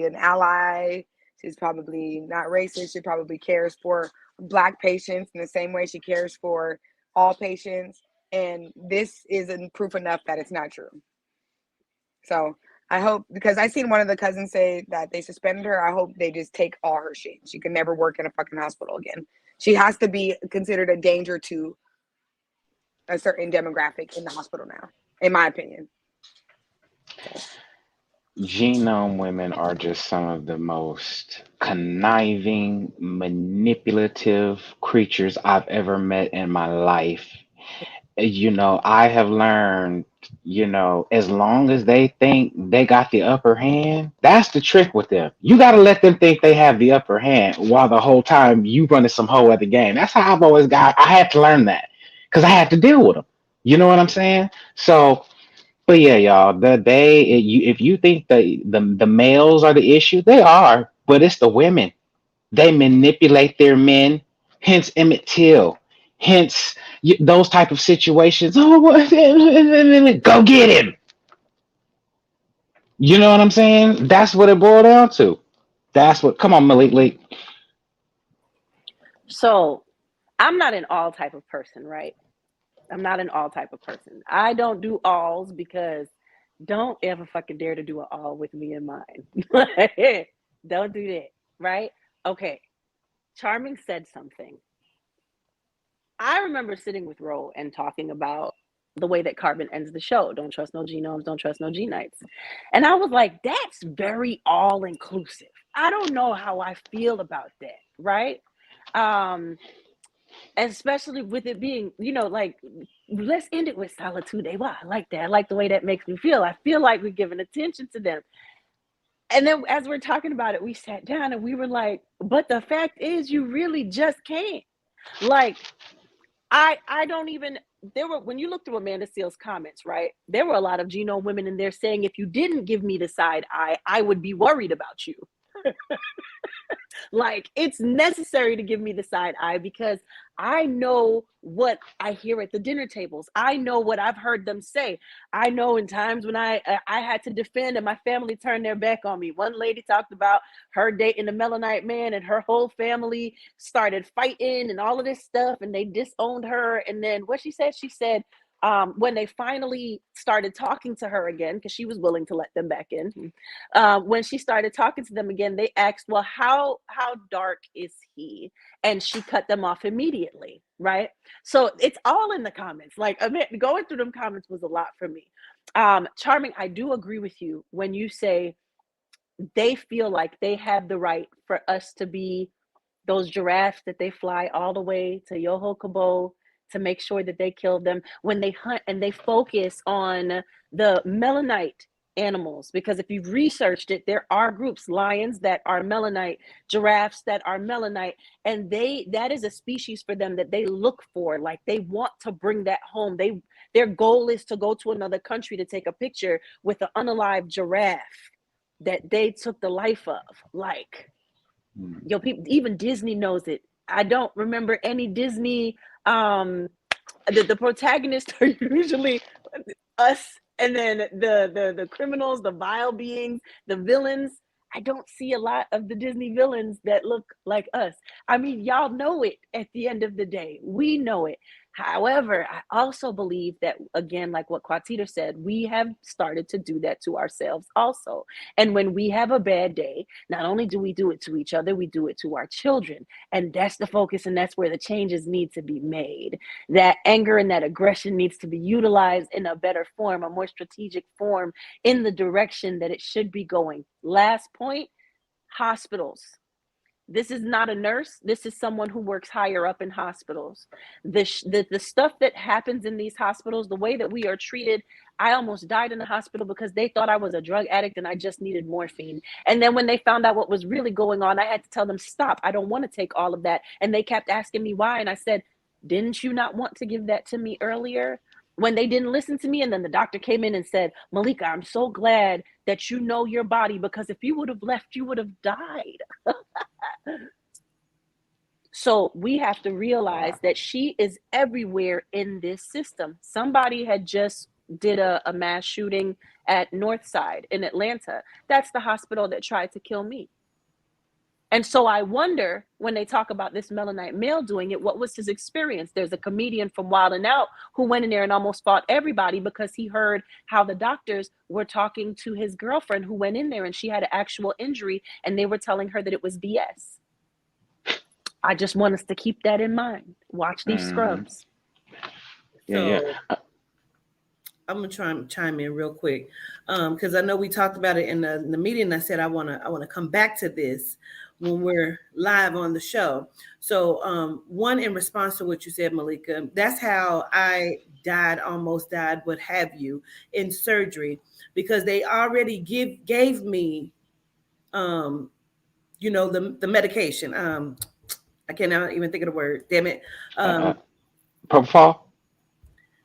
an ally. She's probably not racist. She probably cares for Black patients in the same way she cares for all patients. And this isn't proof enough that it's not true. So I hope, because I seen one of the cousins say that they suspended her. I hope they just take all her shit. She can never work in a fucking hospital again. She has to be considered a danger to a certain demographic in the hospital now, in my opinion. Genome women are just some of the most conniving, manipulative creatures I've ever met in my life. I have learned, as long as they think they got the upper hand, that's the trick with them. You got to let them think they have the upper hand while the whole time you running some whole other game. That's how I've always I had to learn that because I had to deal with them. You know what I'm saying? So, but yeah, y'all, if you think the males are the issue, they are, but it's the women. They manipulate their men, hence Emmett Till, hence those type of situations. Oh, go get him. You know what I'm saying? That's what it boiled down to. That's what. Come on, Malik. So I'm not an all type of person, right? I'm not an all type of person. I don't do alls because don't ever fucking dare to do an all with me in mind. Don't do that, right? Okay. Charming said something. I remember sitting with Ro and talking about the way that Carbon ends the show. Don't trust no genomes, don't trust no G-Nights. And I was like, that's very all inclusive. I don't know how I feel about that, right? Especially with it being, like, let's end it with Solitude. Wow, I like that. I like the way that makes me feel. I feel like we're giving attention to them. And then as we're talking about it, we sat down and we were like, but the fact is, you really just can't. Like, I don't even, when you look through Amanda Seales' comments, right, there were a lot of genome women in there saying, if you didn't give me the side eye, I would be worried about you. Like, it's necessary to give me the side eye because I know what I hear at the dinner tables. I know what I've heard them say. I know in times when I had to defend and my family turned their back on me. One lady talked about her dating a Melanite man and her whole family started fighting and all of this stuff and they disowned her. And then what she said, when they finally started talking to her again, because she was willing to let them back in, when she started talking to them again, they asked, well, how dark is he? And she cut them off immediately, right? So it's all in the comments. Like, going through them comments was a lot for me. Charming, I do agree with you when you say they feel like they have the right for us to be those giraffes that they fly all the way to Yoho to make sure that they kill them when they hunt, and they focus on the melanite animals, because if you've researched it, there are groups, lions that are melanite, giraffes that are melanite, and that is a species for them that they look for. Like, they want to bring that home. Their goal is to go to another country to take a picture with an unalived giraffe that they took the life of. Like, yo, people, even Disney knows it. I don't remember any Disney. The protagonists are usually us, and then the criminals, the vile beings, the villains. I don't see a lot of the Disney villains that look like us. I mean, y'all know it at the end of the day. We know it. However, I also believe that, again, like what Quatita said, we have started to do that to ourselves also. And when we have a bad day, not only do we do it to each other, we do it to our children. And that's the focus, and that's where the changes need to be made. That anger and that aggression needs to be utilized in a better form, a more strategic form, in the direction that it should be going. Last point, hospitals. This is not a nurse. This is someone who works higher up in hospitals. The stuff that happens in these hospitals, the way that we are treated. I almost died in the hospital because they thought I was a drug addict and I just needed morphine. And then when they found out what was really going on, I had to tell them, stop. I don't want to take all of that. And they kept asking me why. And I said, didn't you not want to give that to me earlier? When they didn't listen to me, and then the doctor came in and said, Malika, I'm so glad that you know your body, because if you would have left, you would have died. So we have to realize that she is everywhere in this system. Somebody had just did a mass shooting at Northside in Atlanta. That's the hospital that tried to kill me. And so I wonder, when they talk about this melanite male doing it, what was his experience? There's a comedian from Wild 'N Out who went in there and almost fought everybody because he heard how the doctors were talking to his girlfriend who went in there, and she had an actual injury, and they were telling her that it was BS. I just want us to keep that in mind. Watch these scrubs. I'm gonna try and chime in real quick, because I know we talked about it in the meeting. I said I wanna come back to this when we're live on the show. So one, in response to what you said, Malika, that's how I almost died, what have you, in surgery, because they already gave me the medication. I cannot even think of the word. Damn it. Propofol?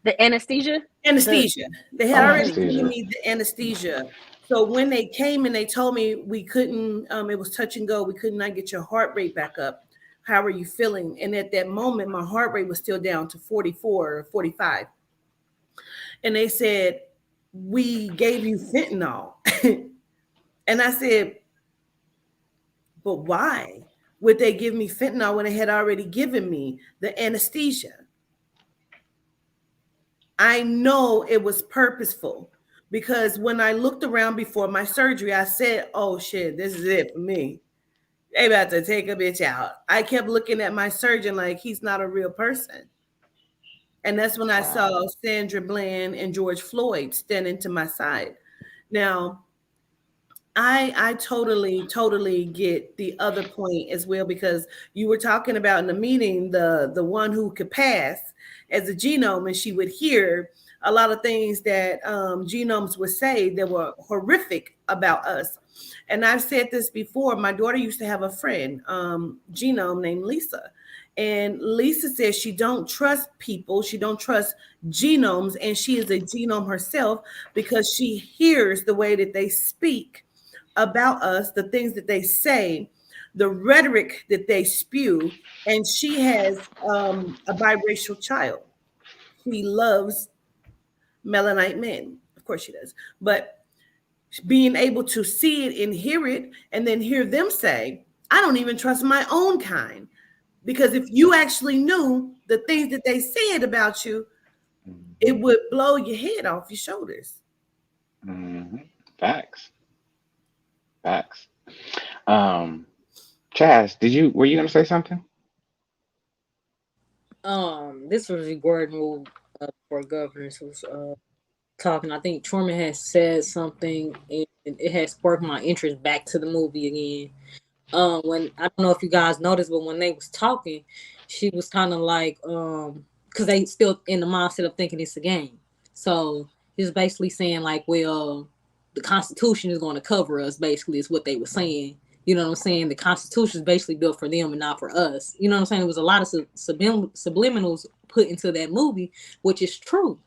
The anesthesia? They had already given me the anesthesia. So when they came and they told me we couldn't, it was touch and go, we could not get your heart rate back up. How are you feeling? And at that moment, my heart rate was still down to 44 or 45. And they said, we gave you fentanyl. And I said, but why would they give me fentanyl when they had already given me the anesthesia? I know it was purposeful, because when I looked around before my surgery, I said, oh shit, this is it for me. They about to take a bitch out. I kept looking at my surgeon like he's not a real person. And that's when I saw Sandra Bland and George Floyd standing to my side. Now, I totally get the other point as well, because you were talking about in the meeting, the one who could pass as a genome, and she would hear a lot of things that genomes would say that were horrific about us. And I've said this before. My daughter used to have a friend, genome, named Lisa. And Lisa says she don't trust people. She don't trust genomes. And she is a genome herself, because she hears the way that they speak about us, the things that they say, the rhetoric that they spew. And she has a biracial child. She loves melanite men. Of course she does. But being able to see it and hear it, and then hear them say, I don't even trust my own kind. Because if you actually knew the things that they said about you, it would blow your head off your shoulders. Facts. Chaz, were you gonna say something? This was regarding for governors was talking. I think Truman had said something, it has sparked my interest back to the movie again. When I don't know if you guys noticed, but when they was talking, she was kind of like, because they still in the mindset of thinking it's a game. So he was basically saying like, well, the Constitution is going to cover us. Basically, is what they were saying. You know what I'm saying? The Constitution is basically built for them and not for us. You know what I'm saying? There was a lot of subliminals put into that movie, which is true.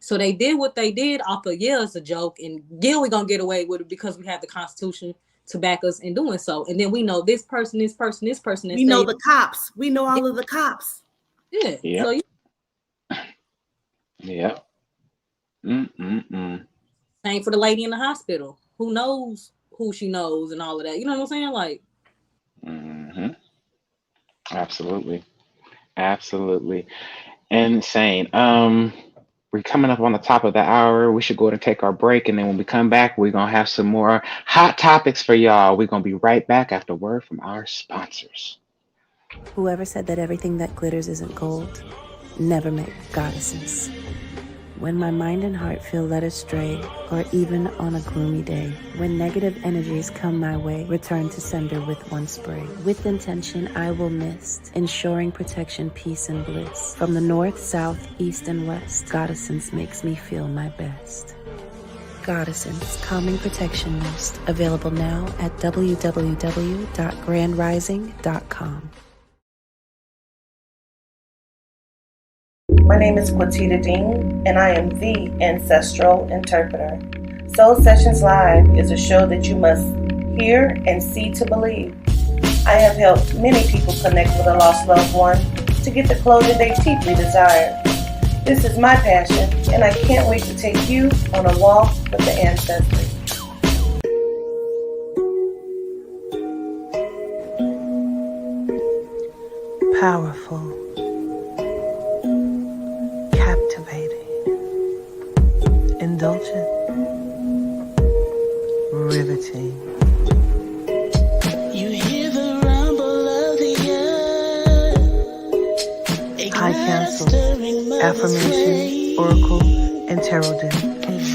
So they did what they did off of, yeah, it's a joke, and yeah, we're gonna get away with it because we have the Constitution to back us in doing so. And then we know this person, this person, this person. We know the cops. We know all of the cops. Yeah. Yep. So Yep. same for the lady in the hospital. Who knows who she knows and all of that. You know what I'm saying? Like, Absolutely. Absolutely. Insane. We're coming up on the top of the hour. We should go ahead and take our break. And then when we come back, we're going to have some more hot topics for y'all. We're going to be right back after word from our sponsors. Whoever said that everything that glitters isn't gold never met goddesses. When my mind and heart feel led astray, or even on a gloomy day, when negative energies come my way, return to sender with one spray. With intention, I will mist, ensuring protection, peace, and bliss. From the north, south, east, and west, Goddessence makes me feel my best. Goddessence Calming Protection Mist, available now at www.grandrising.com. My name is Quatita Dean, and I am the Ancestral Interpreter. Soul Sessions Live is a show that you must hear and see to believe. I have helped many people connect with a lost loved one to get the closure they deeply desire. This is my passion, and I can't wait to take you on a walk with the ancestors. Powerful. Indulgent, riveting. You hear the rumble of the earth. High Council, Affirmation, Oracle, and Tarot deck.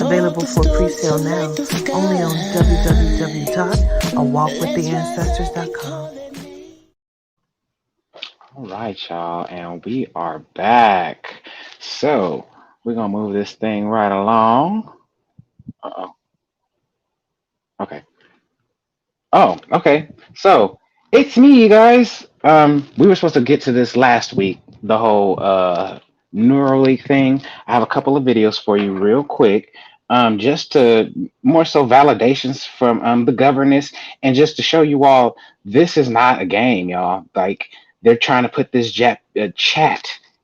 Available for pre-sale now, only on www.awalkwiththeancestors.com. All right, y'all, and we are back. So we're gonna move this thing right along. Okay. Oh, okay. So it's me, you guys. We were supposed to get to this last week, the whole Neuralink thing. I have a couple of videos for you real quick. Just to more so validations from the governance, and just to show you all this is not a game, y'all. Like they're trying to put this chat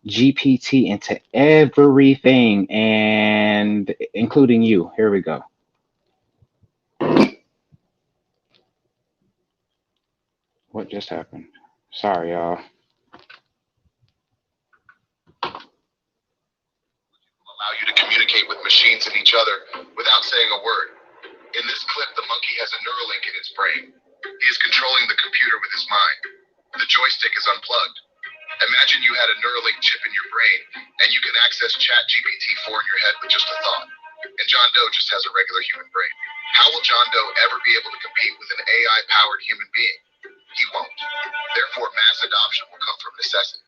GPT into everything, and including you. Here we go. What just happened? Sorry, y'all. Allow you to communicate with machines and each other without saying a word. In this clip, the monkey has a Neuralink in its brain. He is controlling the computer with his mind. The joystick is unplugged. Imagine you had a Neuralink chip in your brain, and you can access ChatGPT-4 in your head with just a thought. And John Doe just has a regular human brain. How will John Doe ever be able to compete with an AI-powered human being? He won't. Therefore, mass adoption will come from necessity.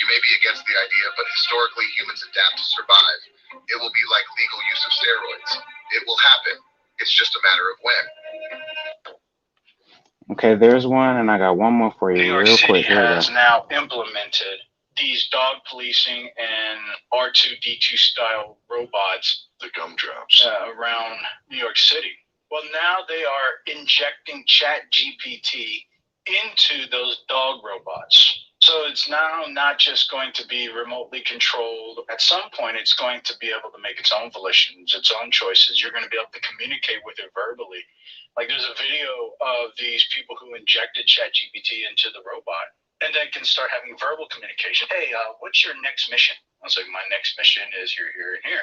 You may be against the idea, but historically humans adapt to survive. It will be like legal use of steroids. It will happen. It's just a matter of when. Okay, there's one, and I got one more for you New York real City quick. Here we has go. now implemented these dog policing and R2-D2 style robots, the gumdrops, around New York City. Well, now they are injecting ChatGPT into those dog robots. So it's now not just going to be remotely controlled. At some point, it's going to be able to make its own volitions, its own choices. You're going to be able to communicate with it verbally. Like there's a video of these people who injected ChatGPT into the robot and then can start having verbal communication. Hey, what's your next mission? I was like, my next mission is here, here, and here.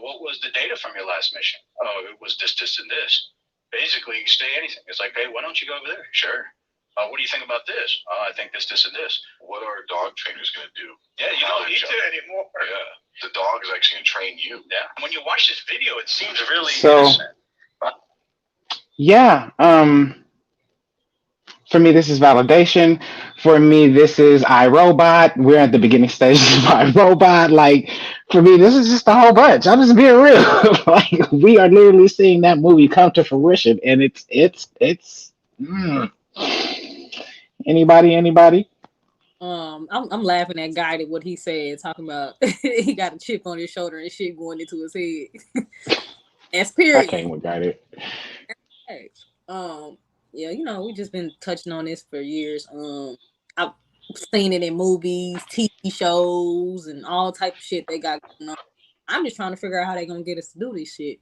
What was the data from your last mission? Oh, it was this, this, and this. Basically, you say anything. It's like, hey, why don't you go over there? Sure. What do you think about this? I think this, this, and this. What are dog trainers going to do? Yeah, you don't need to anymore. Yeah, the dog is actually going to train you. Yeah. When you watch this video, it seems really So, innocent. Yeah. For me, this is validation. For me, this is iRobot. We're at the beginning stages of iRobot. Like, for me, this is just a whole bunch. I'm just being real. Like, we are literally seeing that movie come to fruition, and it's. Mm. Anybody? I'm laughing at Guy at what he said, talking about he got a chip on his shoulder and shit going into his head. That's I period. can't with got it. Hey, yeah, we just been touching on this for years. I've seen it in movies, TV shows, and all type of shit they got going on. I'm just trying to figure out how they gonna get us to do this shit.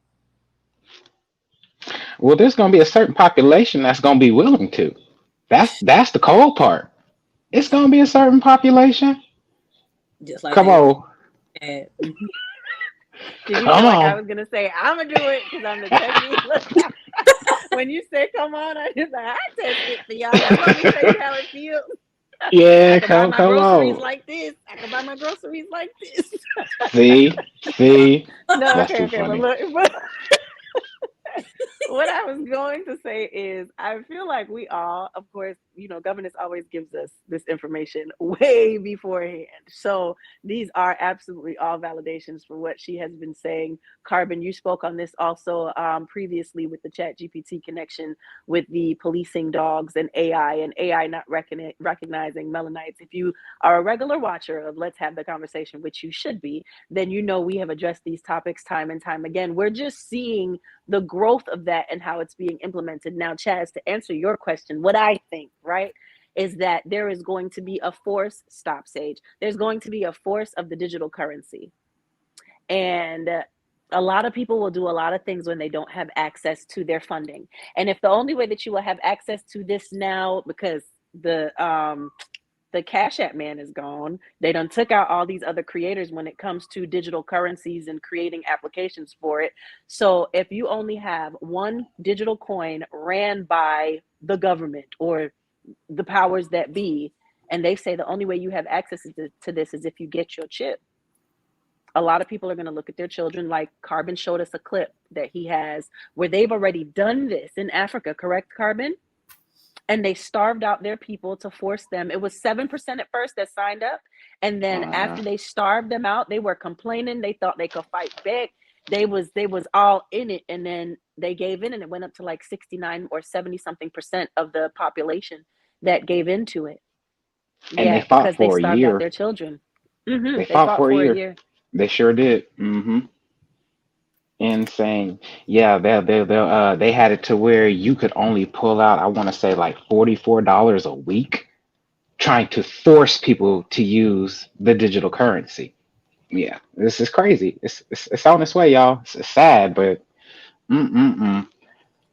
Well, there's gonna be a certain population that's gonna be willing to. That's the cold part. It's gonna be a certain population. Just like Come they on. Did you Come feel like I on. was gonna say I'm gonna do it because I'm the techie? When you said come on, I just like I test it for y'all. Y'all let me tell you how it feels. I Yeah, can buy my come groceries on. like this. I can buy my groceries like this. See, No, that's okay, too okay, but funny. look, what I was going to say is I feel like we all, of course, governance always gives us this information way beforehand. So these are absolutely all validations for what she has been saying. Carbon, you spoke on this also previously with the Chat GPT connection with the policing dogs and AI not recognizing melanites. If you are a regular watcher of Let's Have the Conversation, which you should be, then we have addressed these topics time and time again. We're just seeing the growth of that and how it's being implemented. Now, Chaz, to answer your question, what I think, right, is that there is going to be a force, stop, Sage, there's going to be a force of the digital currency. And a lot of people will do a lot of things when they don't have access to their funding. And if the only way that you will have access to this now, because the Cash App man is gone. They done took out all these other creators when it comes to digital currencies and creating applications for it. So if you only have one digital coin ran by the government or the powers that be, and they say the only way you have access to this is if you get your chip. A lot of people are going to look at their children, like Carbon showed us a clip that he has where they've already done this in Africa, correct, Carbon? And they starved out their people to force them. It was 7% at first that signed up. And then after they starved them out, they were complaining. They thought they could fight back. They was all in it. And then they gave in, and it went up to like 69 or 70 something percent of the population that gave into it. And they Yeah, fought because they for a starved out year. their children. They They fought fought for a for a year. year. They sure did. Insane. Yeah, they had it to where you could only pull out, I want to say like $44 a week, trying to force people to use the digital currency. Yeah, this is crazy. It's on its way, y'all. It's sad, but mm.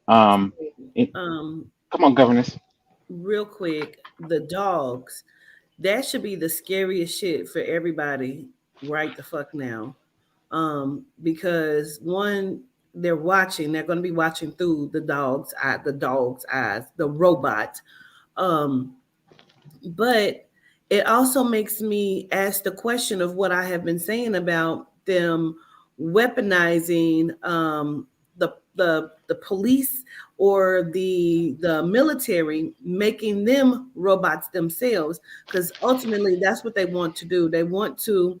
Um, it, Um, come on, governors. Real quick, the dogs, that should be the scariest shit for everybody right the fuck now. Because one, they're going to be watching through the dog's eyes, the robot. Um, but it also makes me ask the question of what I have been saying about them weaponizing the police or the military, making them robots themselves, because ultimately that's what they want to do. They want to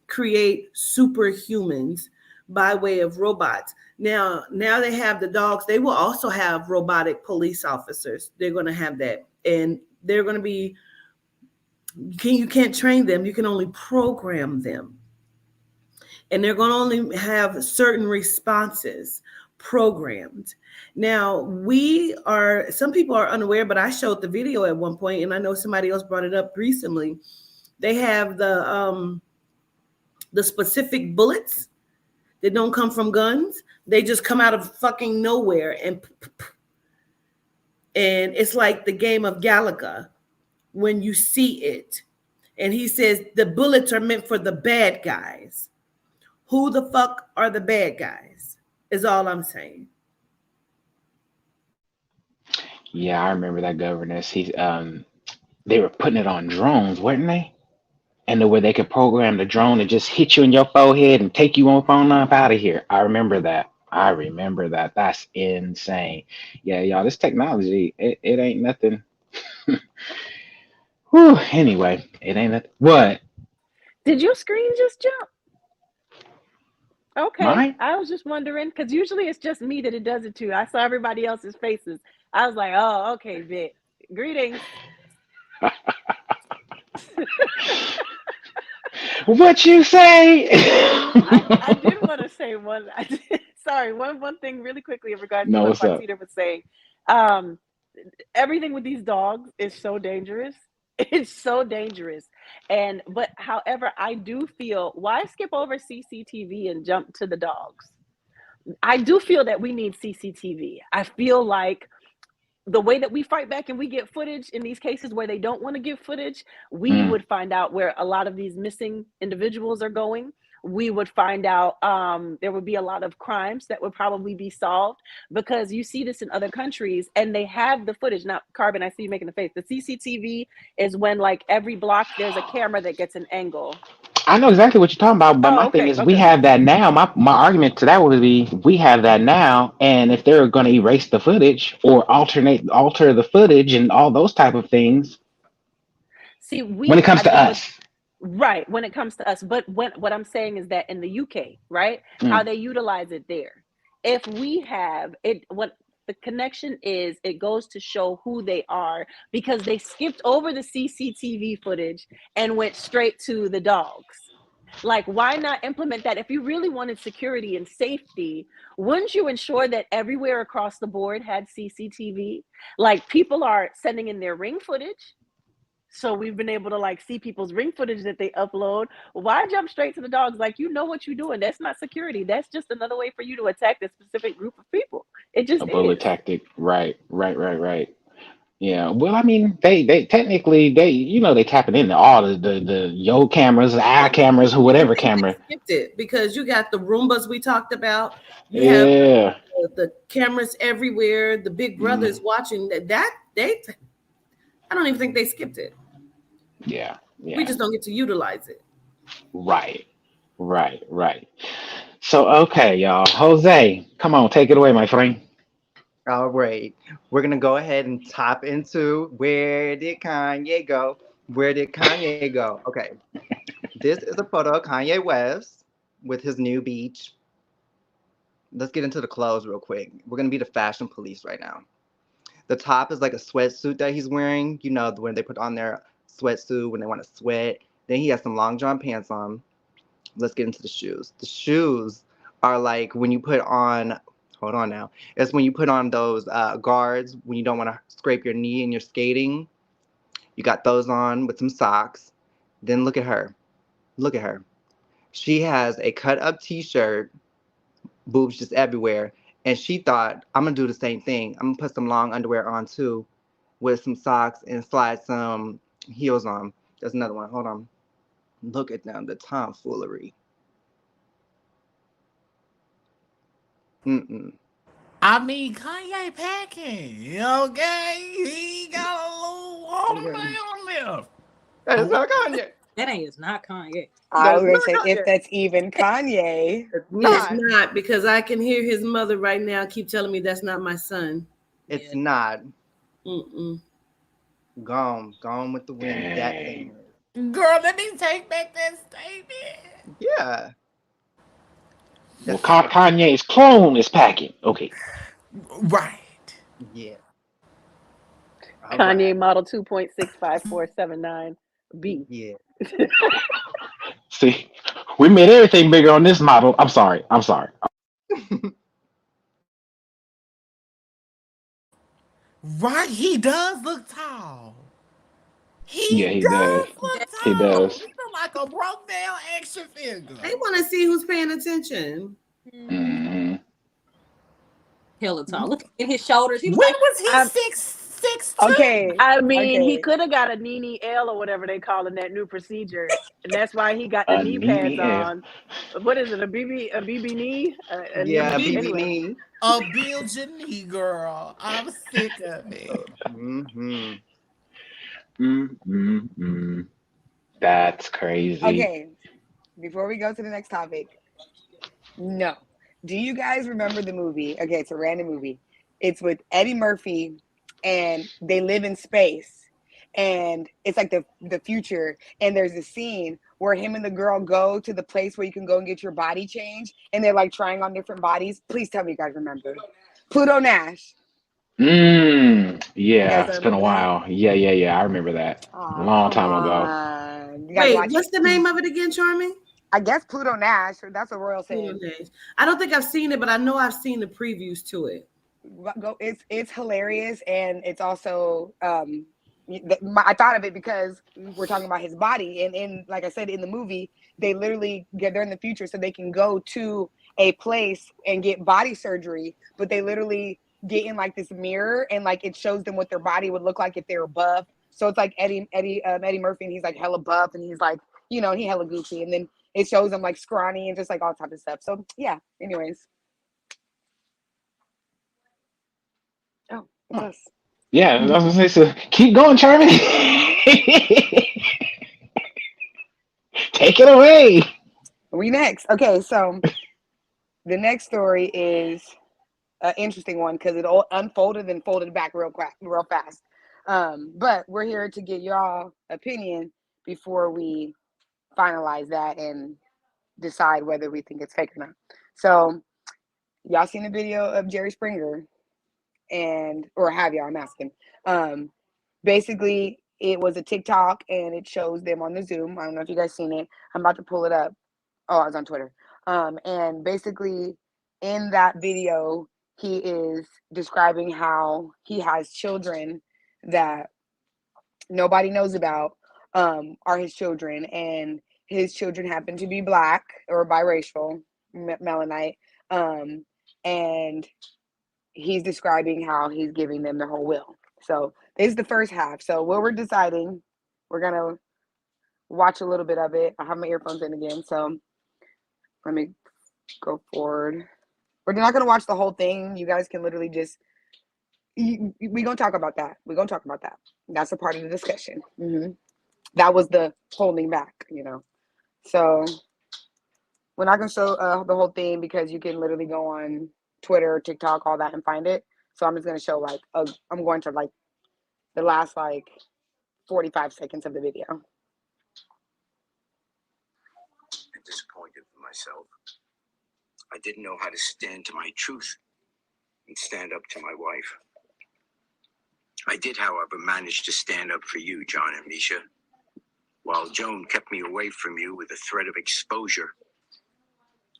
create superhumans by way of robots. Now they have the dogs. They will also have robotic police officers. They're going to have that, and they're going to be. You can't train them. You can only program them, and they're going to only have certain responses programmed. Now, some people are unaware, but I showed the video at one point, and I know somebody else brought it up recently. They have the specific bullets that don't come from guns. They just come out of fucking nowhere, and it's like the game of Galaga when you see it. And he says the bullets are meant for the bad guys. Who the fuck are the bad guys? Is all I'm saying. Yeah, I remember that governors. They were putting it on drones, weren't they? And the way they could program the drone to just hit you in your forehead and take you on phone up out of here. I remember that. I remember that. That's insane. Yeah, y'all, this technology, it ain't nothing. Whew, anyway, it ain't nothing. What? Did your screen just jump? Okay, Mine? I was just wondering because usually it's just me that it does it to. I saw everybody else's faces. I was like, oh, okay, Vic. Greetings. What you say? I did want to say one. Sorry, one thing really quickly in regards to No, what what's up? Martina was saying. Um, Everything with these dogs is so dangerous. It's so dangerous. And but however, I do feel why skip over CCTV and jump to the dogs? I do feel that we need CCTV. I feel like the way that we fight back and we get footage in these cases where they don't want to give footage, we Mm. would find out where a lot of these missing individuals are going. We would find out there would be a lot of crimes that would probably be solved because you see this in other countries and they have the footage. Now, Carbon, I see you making the face. The CCTV is when like every block there's a camera that gets an angle. I know exactly what you're talking about, but Oh, my thing okay, is we okay. have that now. My argument to that would be we have that now, and if they're going to erase the footage or alter the footage and all those type of things, See, when we it comes have to them with us, right when it comes to us. But what I'm saying is that in the UK, right, how mm, they utilize it there. If we have it, what the connection is, it goes to show who they are because they skipped over the CCTV footage and went straight to the dogs. Like, why not implement that? If you really wanted security and safety, wouldn't you ensure that everywhere across the board had CCTV? Like, people are sending in their ring footage, so we've been able to like see people's ring footage that they upload. Why jump straight to the dogs? Like, you know what you're doing. That's not security. That's just another way for you to attack this specific group of people. It a just bullet is. tactic, right, right, right, right. Yeah, well, I mean, they technically they tapping into all the yo cameras, the eye I cameras, who even whatever think they camera. skipped it because you got the Roombas we talked about. You have Yeah, the cameras everywhere. The Big Brothers mm, watching that they. I don't even think they skipped it. yeah, We yeah. just don't get to utilize it. Right, right, right. So okay, y'all. Jose, come on, take it away, my friend. All right. We're going to go ahead and top into where did Kanye go? Where did Kanye go? Okay. This is a photo of Kanye West with his new beach. Let's get into the clothes real quick. We're going to be the fashion police right now. The top is like a sweatsuit that he's wearing. You know, when they put on their sweatsuit when they want to sweat. Then he has some long john pants on. Let's get into the shoes. The shoes are like when you put on, hold on now. It's when you put on those guards when you don't want to scrape your knee and you're skating. You got those on with some socks. Then look at her. Look at her. She has a cut up t shirt, boobs just everywhere. And she thought, I'm going to do the same thing. I'm going to put some long underwear on too with some socks and slide some heels on. There's another one. Hold on. Look at them, the tomfoolery. Mm-mm. I mean, Kanye packing, okay? He got a little watermelon left. That is Oh, not Kanye. That is not Kanye. That I is was not gonna say if Kanye. that's even Kanye. It's It's not. not because I can hear his mother right now keep telling me that's not my son. It's Yeah. not. Mm-mm. Gone. Gone with the wind. That thing Dang. is. girl, let me take back that statement. Yeah. Well, That's not. Kanye's clone is packing. Okay. Right. Yeah. All Kanye right. model 2.65479B. Yeah. See, we made everything bigger on this model. I'm sorry. I'm sorry. Right. He does look tall. Yeah, He he does. does look He tall. does. He look like a broke down action figure. They want to see who's paying attention. Hmm. Hella tall. Look at his shoulders. He When was like, was he I'm, six two? Okay, I mean, he okay. could have got a Nene L or whatever they call in that new procedure, and that's why he got the A knee pads Nene on. What is it? A BB knee? A Yeah. knee? B- Anyway, BB. a Bill Janine girl. I'm sick of it. Mm-hmm. Mm. That's crazy. Okay. Before we go to the next topic, no. Do you guys remember the movie? Okay, it's a random movie. It's with Eddie Murphy, and they live in space, and it's like the future. And there's a scene where him and the girl go to the place where you can go and get your body changed, and they're like trying on different bodies. Please tell me you guys remember Pluto Nash. You Yeah, guys it's been a remember that? while. Yeah. I remember that. A Oh, long come time ago. on! You gotta Wait, watch it. what's the name of it again, Charmy? I guess Pluto Nash. That's what Royal said. I don't think I've seen it, but I know I've seen the previews to it. Go, it's hilarious, and it's also I thought of it because we're talking about his body, and in like I said in the movie, they literally they're in the future, so they can go to a place and get body surgery, but they literally get in like this mirror, and like it shows them what their body would look like if they were buff. So it's like Eddie Murphy, and he's like hella buff, and he's like he hella goofy, and then it shows him like scrawny and just like all type of stuff. So yeah. Anyways. Oh, what's us? Yeah, I was gonna say, so keep going, Charlie. Take it away. We next. Okay, so the next story is an interesting one because it all unfolded and folded back real fast. But we're here to get y'all opinion before we finalize that and decide whether we think it's fake or not. So y'all seen the video of Jerry Springer, or have y'all? I'm asking. Basically, it was a TikTok, and it shows them on the Zoom. I don't know if you guys seen it. I'm about to pull it up. Oh, I was on Twitter. And basically, in that video, he is describing how he has children that nobody knows about, are his children, and his children happen to be black or biracial, melanite, and he's describing how he's giving them their whole will. So this is the first half. So what we're deciding, we're gonna watch a little bit of it. I have my earphones in again, so let me go forward. We're not gonna watch the whole thing. You guys can literally just we gonna talk about that. We're gonna talk about that. That's a part of the discussion. That was the holding back, So we're not gonna show the whole thing because you can literally go on Twitter, TikTok, all that, and find it. So I'm just gonna show I'm going to the last 45 seconds of the video. I'm disappointed with myself. I didn't know how to stand to my truth and stand up to my wife. I did, however, manage to stand up for you, John and Misha. While Joan kept me away from you with a threat of exposure,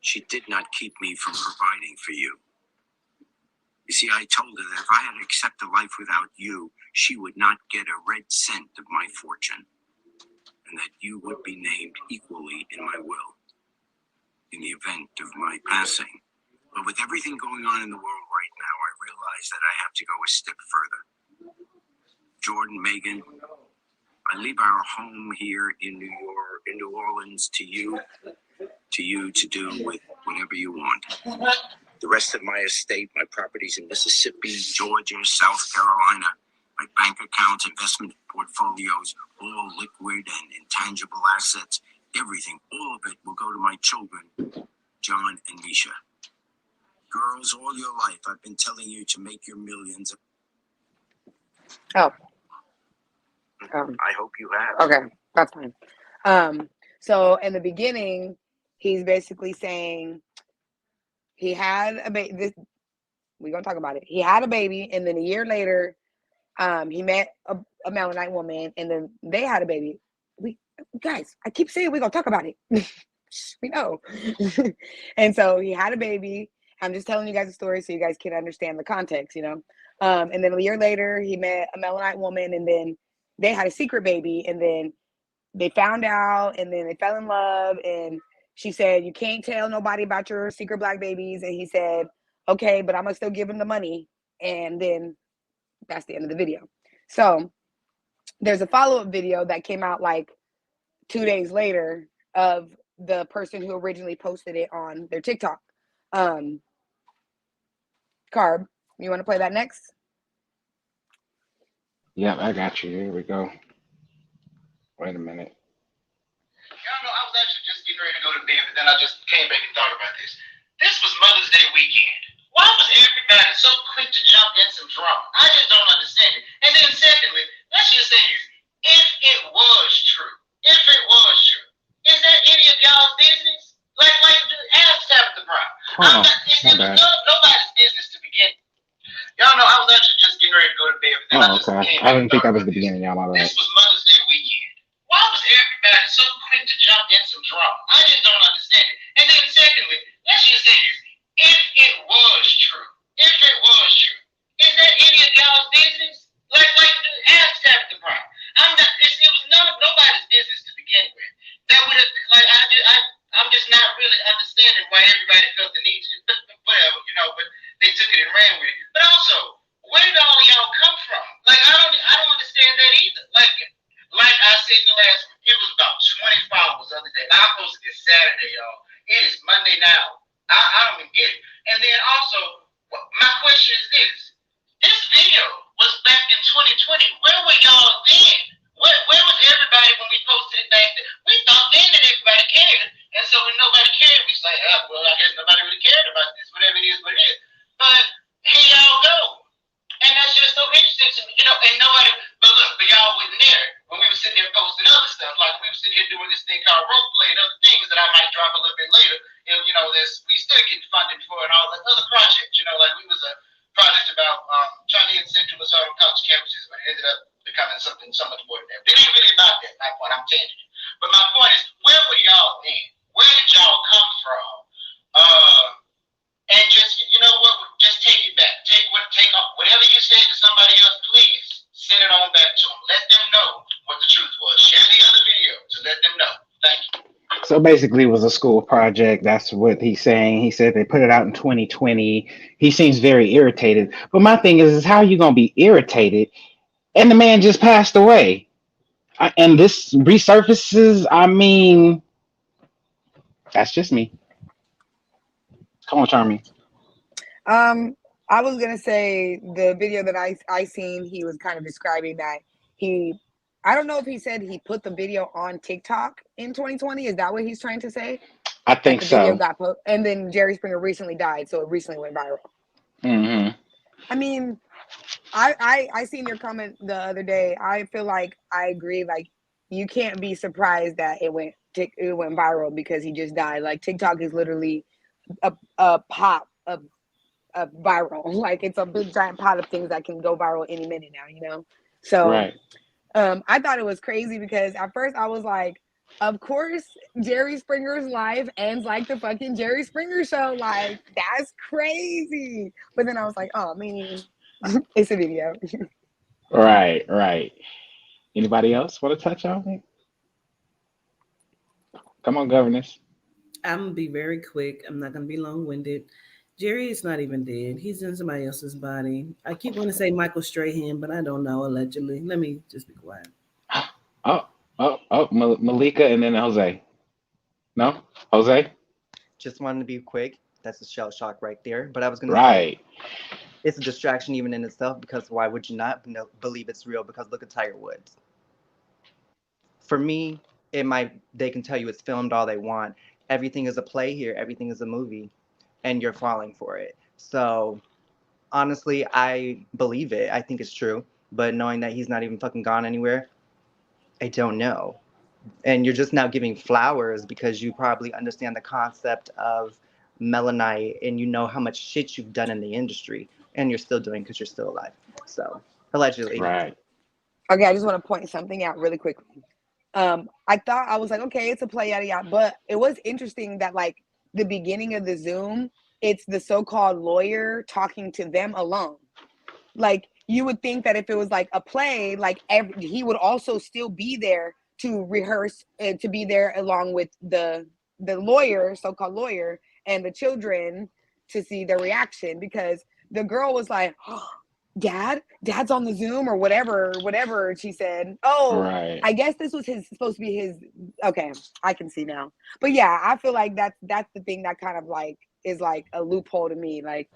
she did not keep me from providing for you. You see, I told her that if I had to accept a life without you, she would not get a red cent of my fortune, and that you would be named equally in my will in the event of my passing. But with everything going on in the world right now, I realize that I have to go a step further. Jordan, Megan, I leave our home here in New Orleans to you to do with whatever you want. The rest of my estate, my properties in Mississippi, Georgia, South Carolina, my bank accounts, investment portfolios, all liquid and intangible assets, everything, all of it will go to my children, John and Misha. Girls, all your life, I've been telling you to make your millions. Oh. I hope you have. Okay, that's fine. So in the beginning, he's basically saying he had a baby. We're gonna talk about it. He had a baby, and then a year later, he met a Melanite woman, and then they had a baby. Guys, I keep saying we're gonna talk about it. We know. And so he had a baby. I'm just telling you guys a story so you guys can understand the context, And then a year later, he met a Melanite woman, and then they had a secret baby, and then they found out, and then they fell in love, and she said, "You can't tell nobody about your secret black babies." And he said, "Okay, but I'm gonna still give him the money." And then that's the end of the video. So there's a follow-up video that came out 2 days later of the person who originally posted it on their TikTok. Carb, you want to play that next? Yeah, I got you. Here we go. Wait a minute. Y'all know, I was actually just getting ready to go to bed, but then I just came back and thought about this. This was Mother's Day drama. I just don't understand it. And then secondly, let's just say this. If it was true, is that any of y'all's business? Like ask Tabitha Brown. Nobody's business to begin with. Y'all know I was actually just getting ready to go to bed. Okay. I didn't think that was the beginning, y'all. My bad. This was Mother's Day weekend. Why was everybody so quick to jump in some drama? I just don't understand it. And then secondly, let's just say this. If it was true, is that any of y'all's business? Like ask Tabitha Brown. It was nobody's business to begin with. That would have I'm just not really understanding why everybody felt the need to whatever, but they took it and ran with it. But also, where did all of y'all come from? Like I don't understand that either. Like I said in the last one, it was about 20 followers the other day. I posted this Saturday, y'all. It is Monday now. I don't even get it. And then also, my question is this. This video was back in 2020. Where were y'all then? Where was everybody when we posted it back then? We thought then that everybody cared. And so when nobody cared, we say, well, I guess nobody really cared about this. Whatever it is, what it is. But here y'all go. And that's just so interesting to me. And nobody, but y'all wasn't there when we were sitting here posting other stuff. Like we were sitting here doing this thing called role play and other things that I might drop a little bit later. And, we still getting funded for and all that other projects. Like we was a project about trying to end sexual assault on college campuses, but it ended up becoming something so much more than that. It ain't really about that, my point. I'm changing it. But my point is, where were y'all then? Where did y'all come from? And just, just take it back. Take off whatever you said to somebody else, please send it on back to them. Let them know what the truth was. Share the other video to let them know. Thank you. So basically, it was a school project. That's what he's saying. He said they put it out in 2020. He seems very irritated. But my thing is how are you going to be irritated? And the man just passed away. And this resurfaces, that's just me. Come on, Charmy. I was gonna say the video that I seen, he was kind of describing that I don't know if he said he put the video on TikTok in 2020. Is that what he's trying to say? I think the so. Video got put, and then Jerry Springer recently died, so it recently went viral. Mm-hmm. I mean, I seen your comment the other day. I feel like I agree. Like you can't be surprised that it went viral because he just died. Like TikTok is literally a pop of viral. Like it's a big giant pot of things that can go viral any minute now. So right. I thought it was crazy because at first I was like, of course Jerry Springer's life ends like the fucking Jerry Springer show. Like that's crazy. But then I was like, oh, I mean, it's a video. Right. Anybody else want to touch on it? Come on, governess. I'm going to be very quick. I'm not going to be long-winded. Jerry is not even dead. He's in somebody else's body. I keep wanting to say Michael Strahan, but I don't know, allegedly. Let me just be quiet. Malika and then Jose. No? Jose? Just wanted to be quick. That's a shell shock right there. But I was going to say, it's a distraction even in itself because why would you not believe it's real? Because look at Tiger Woods. For me, they can tell you it's filmed all they want. Everything is a play here. Everything is a movie. And you're falling for it. So honestly, I believe it. I think it's true. But knowing that he's not even fucking gone anywhere, I don't know. And you're just now giving flowers because you probably understand the concept of melanite and you know how much shit you've done in the industry and you're still doing because you're still alive. So allegedly. Right. Okay, I just want to point something out really quickly. I was like, okay, it's a play, yada yada. But it was interesting that like the beginning of the Zoom, it's the so-called lawyer talking to them alone. Like you would think that if it was like a play, like he would also still be there to rehearse and to be there along with the lawyer, so-called lawyer, and the children to see their reaction because the girl was like, oh, dad's on the Zoom or whatever she said. Oh, right. I guess this was supposed to be his. Okay, I can see now. But yeah, I feel like that's the thing that kind of like is like a loophole to me. Like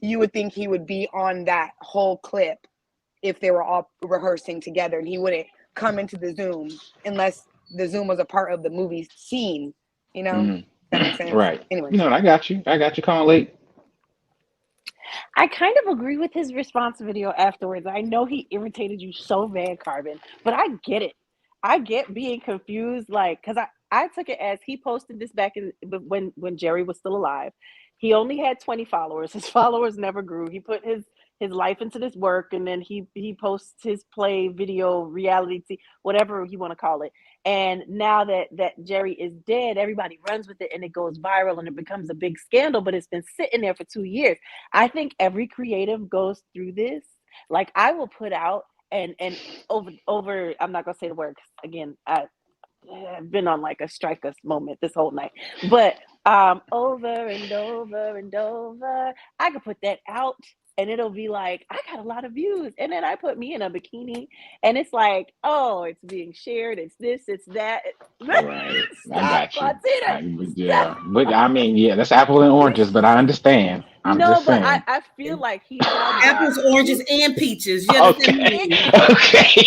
you would think he would be on that whole clip if they were all rehearsing together and he wouldn't come into the Zoom unless the Zoom was a part of the movie scene, That makes sense. Right. Anyway. I got you. Come on, late. I kind of agree with his response video afterwards. I know he irritated you so bad, Carbon, but I get it. I get being confused, like, because I took it as he posted this back in when Jerry was still alive. He only had 20 followers. His followers never grew. He put his life into this work, and then he posts his play video reality, whatever you want to call it. And now that Jerry is dead, everybody runs with it and it goes viral and it becomes a big scandal, but it's been sitting there for 2 years. I think every creative goes through this. Like I will put out and over I'm not gonna say the word 'cause again, I've been on like a strikers moment this whole night. But over and over and over, I could put that out and it'll be like, I got a lot of views. And then I put me in a bikini and it's like, oh, it's being shared, it's this, it's that. Right. I Stop, got you. Martina. Yeah. But I mean, yeah, that's apple and oranges, but I understand. I'm No, just but saying. I feel like he had Apples, oranges, and peaches. You understand Okay. me? Okay.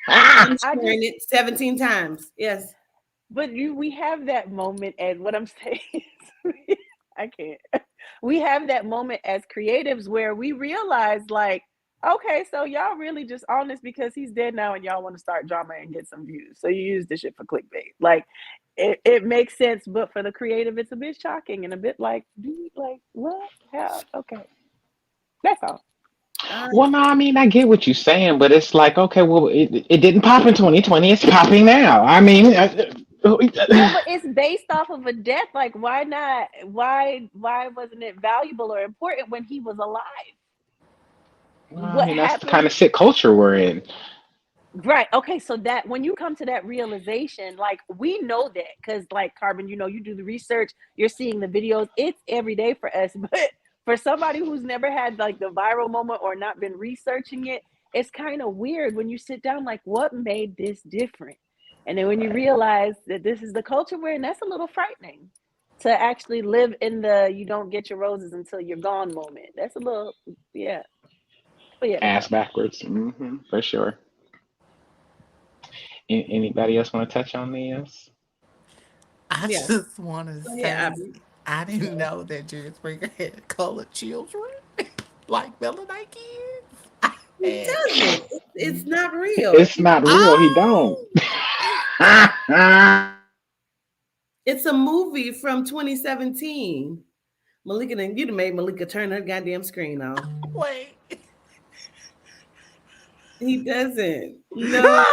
I'm I sharing just it 17 times. Yes. But we have that moment, and what I'm saying is, I can't. We have that moment as creatives where we realize, like, okay, so y'all really just on this because he's dead now, and y'all want to start drama and get some views. So you use this shit for clickbait. Like, it makes sense, but for the creative, it's a bit shocking and a bit like, dude, like, what? How? Okay, that's all. Well, no, I mean, I get what you're saying, but it's like, okay, well, it didn't pop in 2020. It's popping now. I mean, No, but it's based off of a death. Like, why not? Why wasn't it valuable or important when he was alive? I What mean, that's the kind happened? of sick culture we're in. Right. Okay. So that when you come to that realization, like we know that because, like Carbon, you do the research, you're seeing the videos. It's every day for us, but for somebody who's never had like the viral moment or not been researching it, it's kind of weird when you sit down. Like, what made this different? And then when you realize that this is the culture we're in, that's a little frightening. To actually live in the you don't get your roses until you're gone moment. That's a little, yeah. But yeah, that's Ass all. backwards, for sure. Anybody else want to touch on this? I Yeah. just want to Go ahead, say Abby. I didn't know that Jerry Springer had colored children like Melanite kids. He doesn't. It's not real. It's not real. He don't. Oh, It's a movie from 2017. Malika, you'd have made Malika turn her goddamn screen off. wait. He doesn't. No.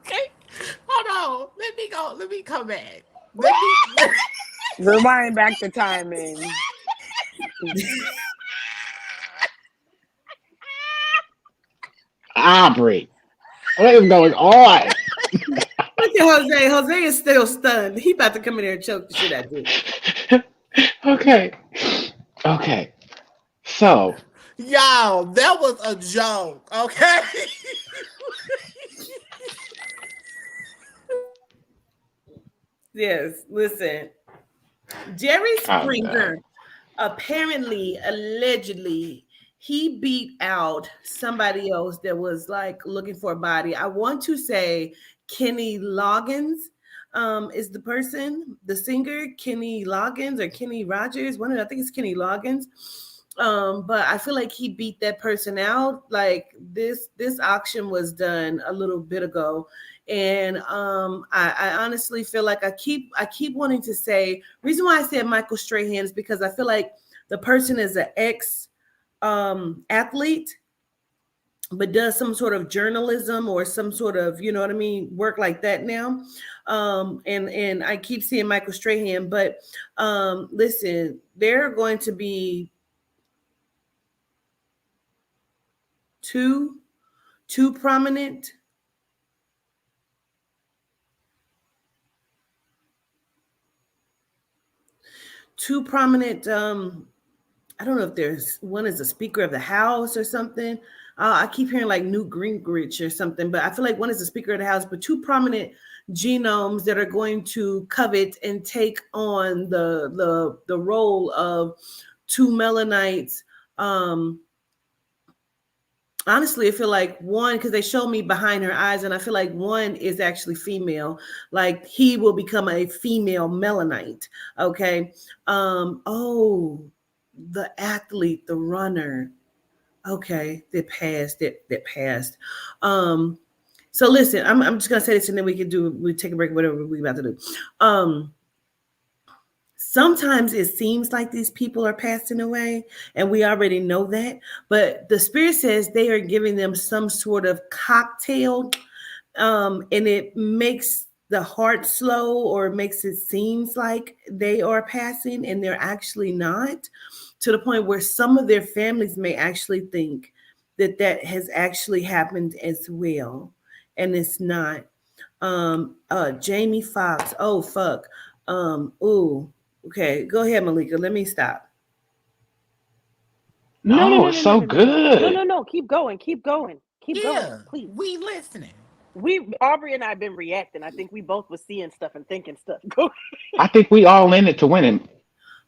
Okay, hold on. Let me go. Let me come back. Let me. Rewind back the timing. Aubrey, what is going on? Look at Jose. Jose is still stunned. He about to come in here and choke the shit out of you. Okay. Okay. So, Y'all, that was a joke, okay? Yes, listen. Jerry oh God. Springer apparently, allegedly, he beat out somebody else that was like looking for a body. I want to say Kenny Loggins is the person, the singer Kenny Loggins or Kenny Rogers. I think it's Kenny Loggins. But I feel like he beat that person out. Like this auction was done a little bit ago, and I honestly feel like I keep wanting to say reason why I said Michael Strahan is because I feel like the person is an ex athlete, but does some sort of journalism or some sort of, you know what I mean, work like that now. And I keep seeing Michael Strahan, but listen, there are going to be two prominent I don't know if there's one is a Speaker of the House or something. I keep hearing like Newt Gingrich or something, but I feel like one is the Speaker of the House, but two prominent genomes that are going to covet and take on the role of two Melanites. Honestly, I feel like one, because they show me behind her eyes, and I feel like one is actually female. Like he will become a female Melanite. Okay. Oh, the athlete, the runner. Okay, that passed. That passed. So listen, I'm just gonna say this, and then we take a break, whatever we about to do. Sometimes it seems like these people are passing away, and we already know that. But the spirit says they are giving them some sort of cocktail, and it makes the heart slow, or makes it seems like they are passing, and they're actually not. To the point where some of their families may actually think that has actually happened as well, and it's not. Jamie Foxx. Oh fuck. Ooh. Okay, go ahead, Malika. Let me stop. No, no, No, no, it's no, no, so no, no, no, no, good. no, no. Keep going, keep going, keep going, Yeah, please. we listening. We Aubrey and I have been reacting. I think we both was seeing stuff and thinking stuff. Go. I think we all in it to win it.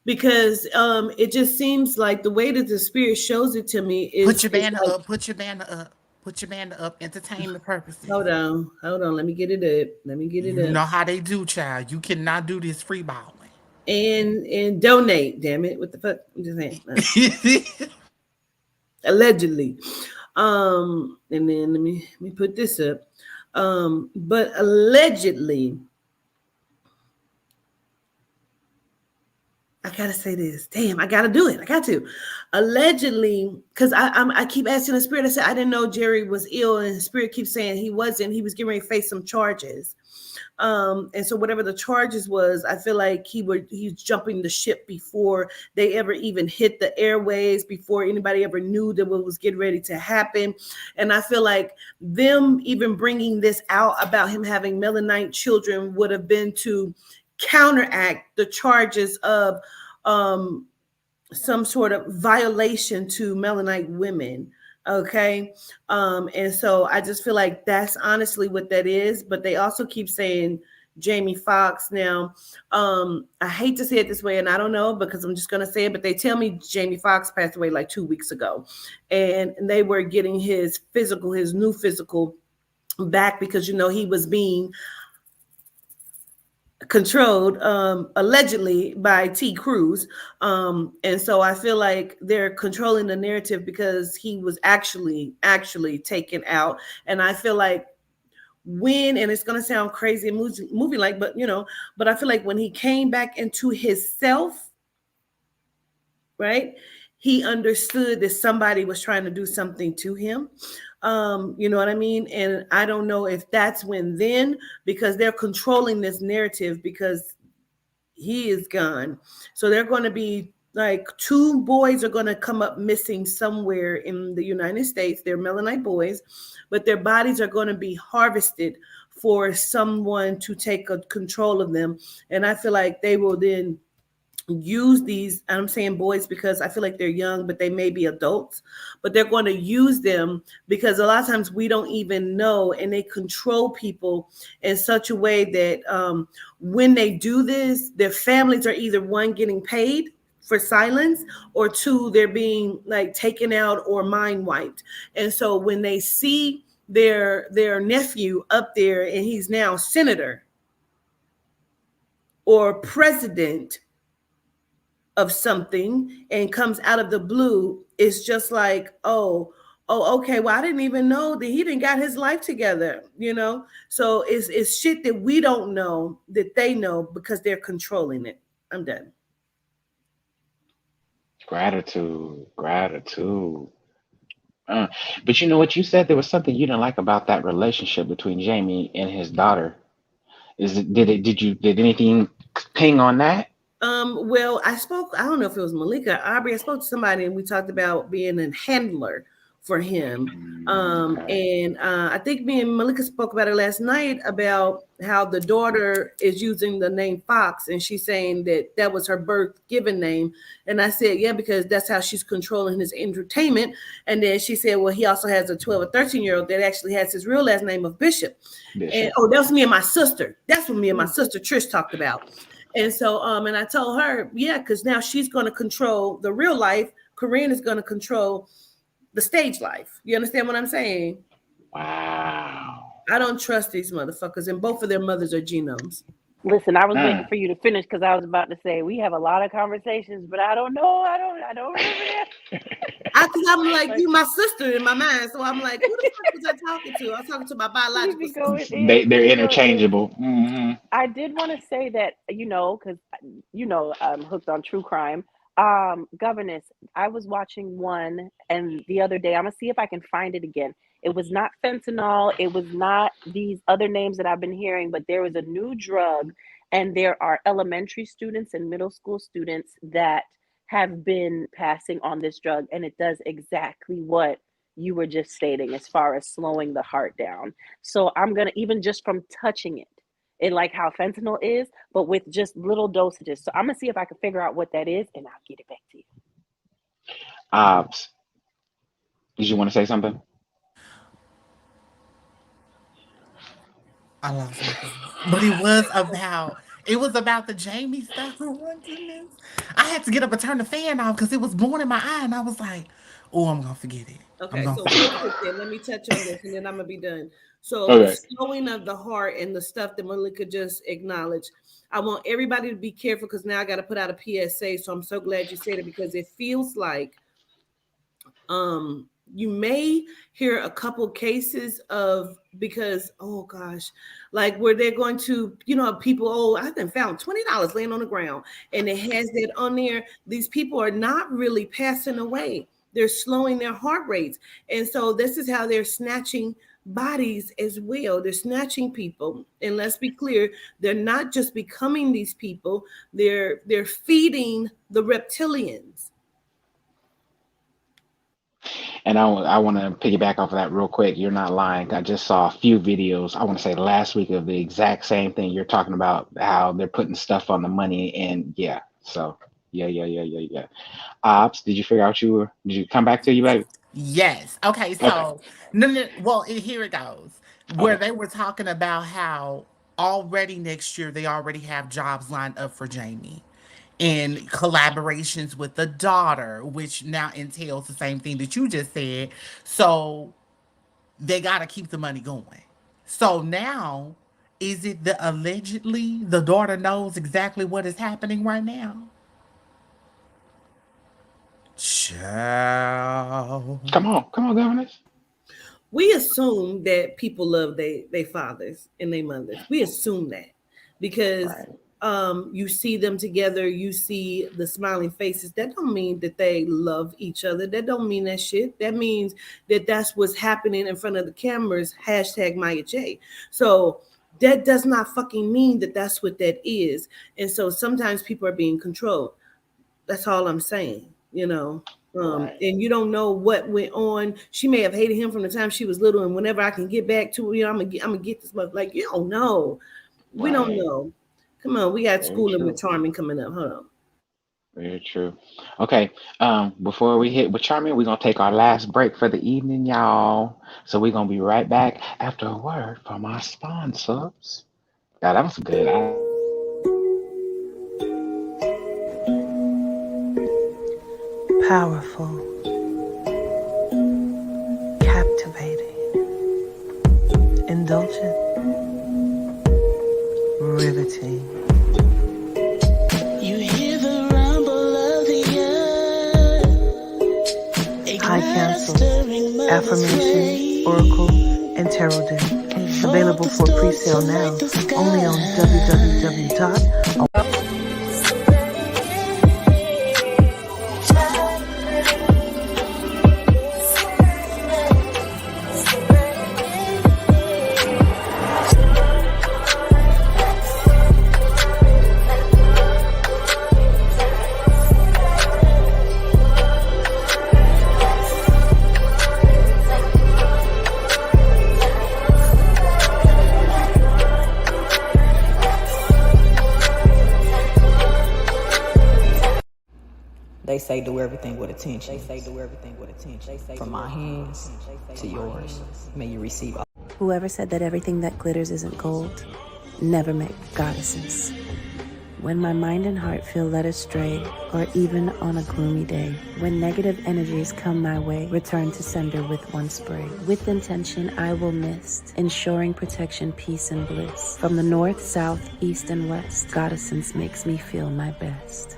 Because it just seems like the way that the spirit shows it to me Put is your it's banner like, up. Put your banner up. Put your banner up. Entertainment purposes. hold on, let me get it up. Let me get it You up. know how they do, child. You cannot do this free balling. And donate, damn it. What the fuck? I'm just saying. Allegedly. And then let me put this up. But allegedly, I gotta say this. Damn, I gotta do it. I got to. Allegedly, because I keep asking the spirit. I said I didn't know Jerry was ill, and the spirit keeps saying he wasn't. He was getting ready to face some charges. And so whatever the charges was, I feel like he's jumping the ship before they ever even hit the airways, before anybody ever knew that what was getting ready to happen. And I feel like them even bringing this out about him having melanite children would have been to counteract the charges of some sort of violation to melanite women. Okay. And so I just feel like that's honestly what that is. But they also keep saying Jamie Foxx. Now, I hate to say it this way, and I don't know because I'm just gonna say it, but they tell me Jamie Foxx passed away like 2 weeks ago. And they were getting his new physical back because he was being controlled allegedly by T. Cruz. And so I feel like they're controlling the narrative because he was actually taken out. And I feel like and it's going to sound crazy and movie like, but I feel like when he came back into his self, right, he understood that somebody was trying to do something to him. You know what I mean? And I don't know if that's because they're controlling this narrative because he is gone. So they're going to be like 2 boys are going to come up missing somewhere in the United States. They're Melanite boys, but their bodies are going to be harvested for someone to take control of them. And I feel like they will then use these. I'm saying boys because I feel like they're young, but they may be adults, but they're going to use them because a lot of times we don't even know, and they control people in such a way that when they do this, their families are either one getting paid for silence, or 2, they're being like taken out or mind wiped. And so when they see their nephew up there and he's now senator or president of something and comes out of the blue, it's just like, oh, okay, well, I didn't even know that he didn't got his life together, so it's shit that we don't know that they know because they're controlling it. I'm done. Gratitude. Uh, but you know what you said? There was something you didn't like about that relationship between Jamie and his daughter. Did anything ping on that? Well, I don't know if it was Malika or Aubrey. I spoke to somebody and we talked about being a handler for him. Okay. And I think me and Malika spoke about it last night about how the daughter is using the name Fox, and she's saying that was her birth given name. And I said, yeah, because that's how she's controlling his entertainment. And then she said, well, he also has a 12 or 13-year-old that actually has his real last name of Bishop. And Bishop. that was me and my sister. That's what me and my sister Trish talked about. And so, and I told her, yeah, because now she's going to control the real life. Corinne is going to control the stage life. You understand what I'm saying? Wow. I don't trust these motherfuckers, and both of their mothers are genomes. Listen, I was waiting for you to finish because I was about to say we have a lot of conversations, but I don't know. I don't remember that. Because I'm like, you my sister in my mind. So I'm like, who the fuck was I talking to? I was talking to my biological sister. They're interchangeable. Mm-hmm. I did want to say that, because, I'm hooked on true crime. Governess, I was watching one, and the other day, I'm going to see if I can find it again. It was not fentanyl. It was not these other names that I've been hearing, but there was a new drug, and there are elementary students and middle school students that have been passing on this drug, and it does exactly what you were just stating as far as slowing the heart down. So I'm going to, even just from touching it like how fentanyl is, but with just little dosages. So I'm going to see if I can figure out what that is, and I'll get it back to you. Did you want to say something? I lost my thing. But it was about the Jamie stuff. Oh my goodness. I had to get up and turn the fan off because it was blowing in my eye, and I was like, oh, I'm going to forget it. Okay, so real quick then, let me touch on this, and then I'm going to be done. So the slowing of the heart and the stuff that Malika just acknowledged, I want everybody to be careful because now I got to put out a PSA. So I'm so glad you said it because it feels like you may hear a couple cases of, because, oh gosh, like where they're going to, people, I think found $20 laying on the ground and it has that on there. These people are not really passing away. They're slowing their heart rates. And so this is how they're snatching bodies as well. They're snatching people. And let's be clear, they're not just becoming these people, they're feeding the reptilians. And I want to piggyback off of that real quick. You're not lying. I just saw a few videos, I want to say last week, of the exact same thing you're talking about, how they're putting stuff on the money. And yeah, so yeah. Ops, did you figure out did you come back to you, baby? Yes. Okay, so no, well, here it goes. Where they were talking about how already next year they already have jobs lined up for Jamie. And collaborations with the daughter, which now entails the same thing that you just said. So they got to keep the money going. So now, is it allegedly the daughter knows exactly what is happening right now? Child. Come on, governors. We assume that people love their fathers and their mothers. We assume that because you see them together, you see the smiling faces. That don't mean that they love each other. That don't mean that shit. That means that that's what's happening in front of the cameras. # Maya J. So that does not fucking mean that that's what that is. And so sometimes people are being controlled. That's all I'm saying, and you don't know what went on. She may have hated him from the time she was little, and whenever I can get back to I'm gonna get this much. Like, you don't know. We don't know. Come on, we got schooling with Charming coming up. Hold on. Very true. Okay. Before we hit with Charming, we're gonna take our last break for the evening, y'all. So we're gonna be right back after a word from our sponsors. Yeah, that was good. Powerful, captivating, indulgent, riveting. You hear the rumble of the earth. High councils, affirmations, oracle, and tarot deck. Available for pre-sale now, only on www. They say do everything with attention. From my hands to yours, may you receive all. Whoever said that everything that glitters isn't gold never met goddesses. When my mind and heart feel led astray, or even on a gloomy day, when negative energies come my way, return to sender with one spray. With intention, I will mist, ensuring protection, peace, and bliss. From the north, south, east, and west, Goddessence makes me feel my best.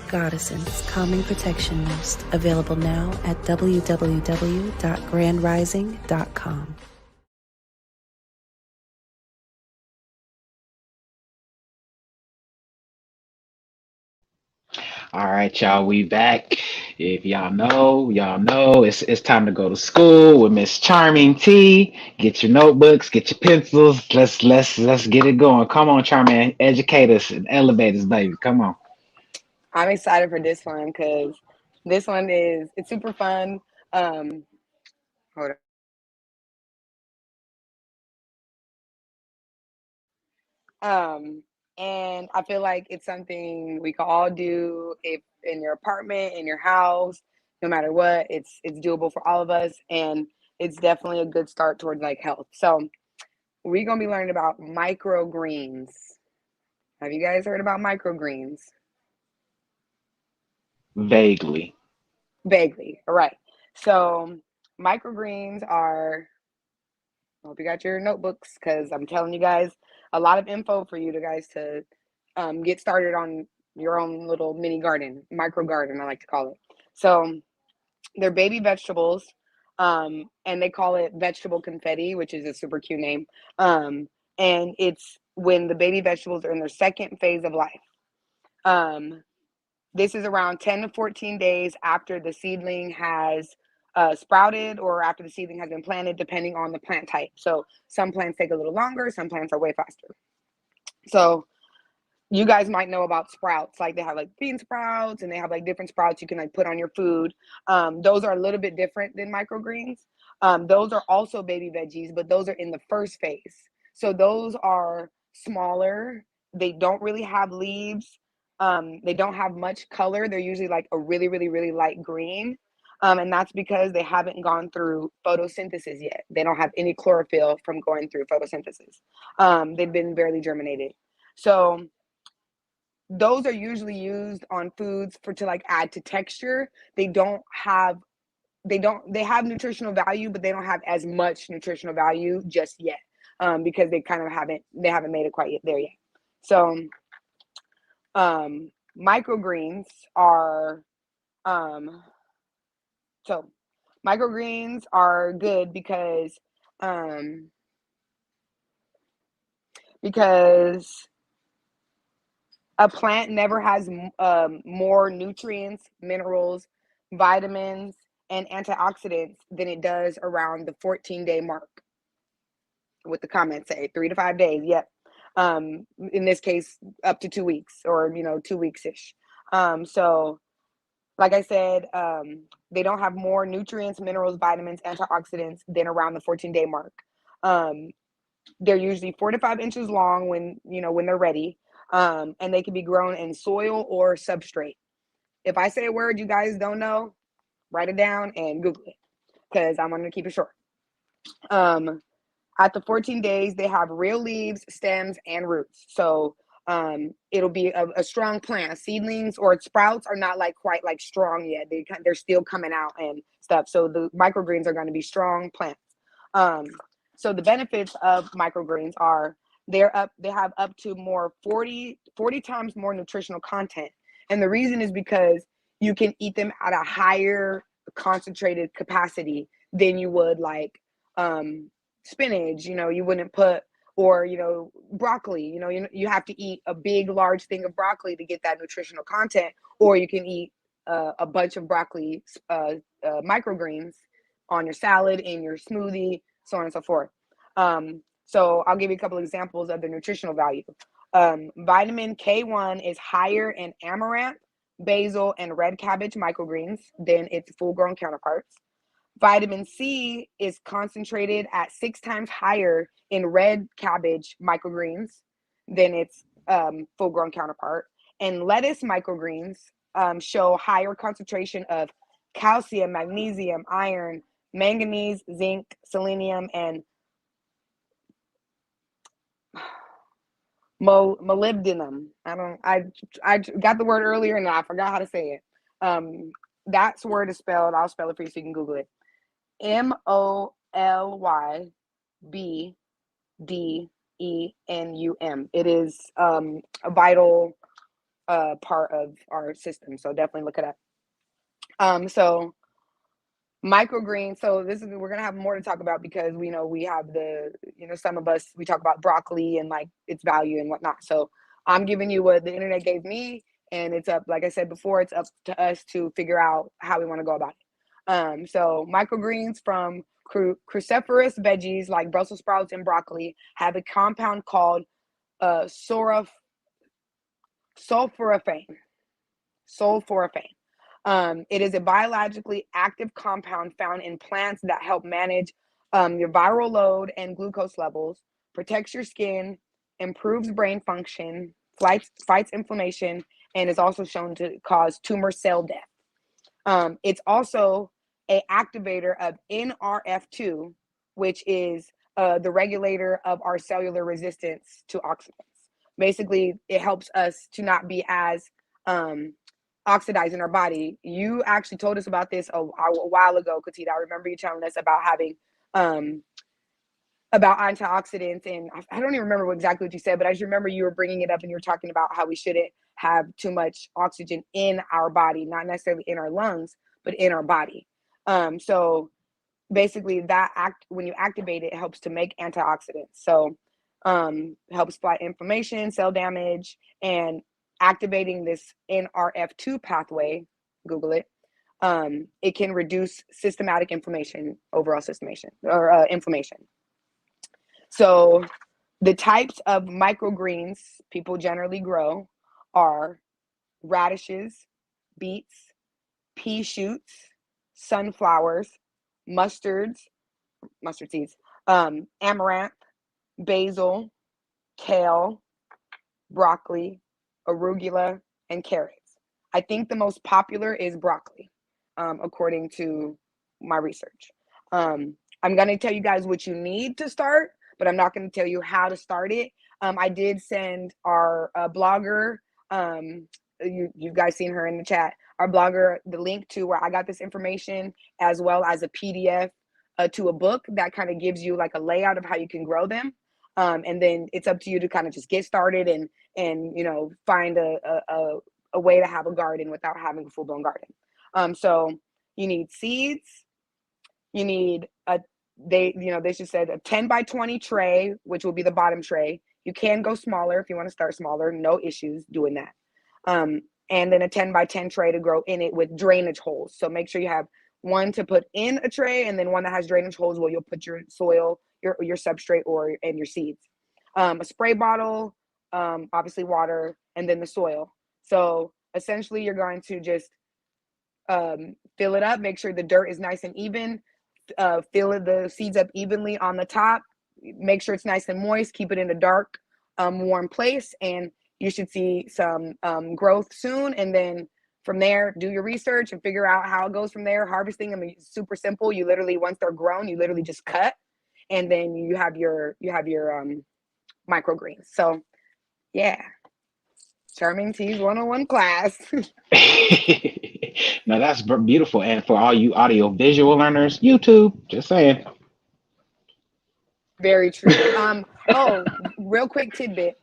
Goddessence Calming Protection Mist, available now at www.grandrising.com. All right, y'all, we back. If y'all know it's time to go to school with Miss Charming T. Get your notebooks, get your pencils. Let's get it going. Come on, Charming, educate us and elevate us, baby. Come on. I'm excited for this one because this one it's super fun. Hold on. And I feel like it's something we can all do if in your apartment, in your house, no matter what. It's doable for all of us, and it's definitely a good start towards like health. So we're gonna be learning about microgreens. Have you guys heard about microgreens? Vaguely. Vaguely. All right. So microgreens are, I hope you got your notebooks because I'm telling you guys a lot of info for you guys to get started on your own little mini garden, micro garden, I like to call it. So they're baby vegetables, and they call it vegetable confetti, which is a super cute name. And it's when the baby vegetables are in their second phase of life. Um, this is around 10 to 14 days after the seedling has sprouted or after the seedling has been planted, depending on the plant type. So some plants take a little longer, some plants are way faster. So you guys might know about sprouts, like they have like bean sprouts and they have like different sprouts you can like put on your food. Those are a little bit different than microgreens. Those are also baby veggies, but those are in the first phase. So those are smaller. They don't really have leaves. They don't have much color. They're usually like a really, really, really light green. And that's because they haven't gone through photosynthesis yet. They don't have any chlorophyll from going through photosynthesis. They've been barely germinated. So those are usually used on foods to like add to texture. They have nutritional value, but they don't have as much nutritional value just yet, because they haven't made it quite yet there yet. So microgreens are so microgreens are good because a plant never has more nutrients, minerals, vitamins, and antioxidants than it does around the 14-day mark. What the comments say, 3 to 5 days. Yep. In this case, up to 2 weeks, or 2 weeks ish. So, like I said, they don't have more nutrients, minerals, vitamins, antioxidants than around the 14-day mark. They're usually 4 to 5 inches long when they're ready. And they can be grown in soil or substrate. If I say a word you guys don't know, write it down and Google it because I'm going to keep it short. At the 14 days, they have real leaves, stems, and roots. So it'll be a strong plant. Seedlings or sprouts are not like quite like strong yet. They're still coming out and stuff. So the microgreens are going to be strong plants. So the benefits of microgreens are they have up to 40 times more nutritional content. And the reason is because you can eat them at a higher concentrated capacity than you would like spinach. You wouldn't put, or broccoli. You have to eat a big large thing of broccoli to get that nutritional content, or you can eat a bunch of broccoli microgreens on your salad, in your smoothie, so on and so forth. So I'll give you a couple examples of the nutritional value. Vitamin K1 is higher in amaranth, basil, and red cabbage microgreens than its full-grown counterparts. Vitamin C is concentrated at 6 times higher in red cabbage microgreens than its full-grown counterpart. And lettuce microgreens show higher concentration of calcium, magnesium, iron, manganese, zinc, selenium, and molybdenum. I got the word earlier and I forgot how to say it. That word is spelled. I'll spell it for you so you can Google it. molybdenum. It is a vital part of our system. So definitely look it up. So microgreens. So we're gonna have more to talk about because we know we have some of us we talk about broccoli and like its value and whatnot. So I'm giving you what the internet gave me, and it's up. Like I said before, it's up to us to figure out how we want to go about it. So microgreens from cruciferous veggies like Brussels sprouts and broccoli have a compound called sulforaphane. Sulforaphane. It is a biologically active compound found in plants that help manage your viral load and glucose levels, protects your skin, improves brain function, fights inflammation, and is also shown to cause tumor cell death. It's also an activator of NRF2, which is the regulator of our cellular resistance to oxidants. Basically, it helps us to not be as oxidizing our body. You actually told us about this a while ago, Katita. I remember you telling us about having about antioxidants, and I don't even remember exactly what you said, but I just remember you were bringing it up and you were talking about how we shouldn't have too much oxygen in our body, not necessarily in our lungs, but in our body. So basically when you activate it, it helps to make antioxidants. So helps fight inflammation, cell damage, and activating this NRF2 pathway, Google it, it can reduce systematic inflammation, overall inflammation. So the types of microgreens people generally grow are radishes, beets, pea shoots, sunflowers, mustard seeds, amaranth, basil, kale, broccoli, arugula, and carrots. I think the most popular is broccoli, according to my research. I'm going to tell you guys what you need to start, but I'm not going to tell you how to start it. I did send our blogger, you guys seen her in the chat, our blogger, the link to where I got this information, as well as a PDF to a book that kind of gives you like a layout of how you can grow them. And then it's up to you to kind of just get started and find a way to have a garden without having a full-blown garden. So you need seeds. You need they just said a 10 by 20 tray, which will be the bottom tray. You can go smaller if you want to start smaller, no issues doing that. And then a 10 by 10 tray to grow in it with drainage holes. So make sure you have one to put in a tray and then one that has drainage holes where you'll put your soil, your substrate and your seeds. A spray bottle, obviously water, and then the soil. So essentially you're going to just fill it up, make sure the dirt is nice and even, fill the seeds up evenly on the top, make sure it's nice and moist, keep it in a dark, warm place, and you should see some growth soon. And then from there, do your research and figure out how it goes from there. Harvesting, I mean, super simple. You literally, once they're grown, you literally just cut, and then you have your microgreens. So yeah, Charming Teas 101 class. Now that's beautiful. And for all you audio visual learners, YouTube, just saying. Very true. Oh, real quick tidbit.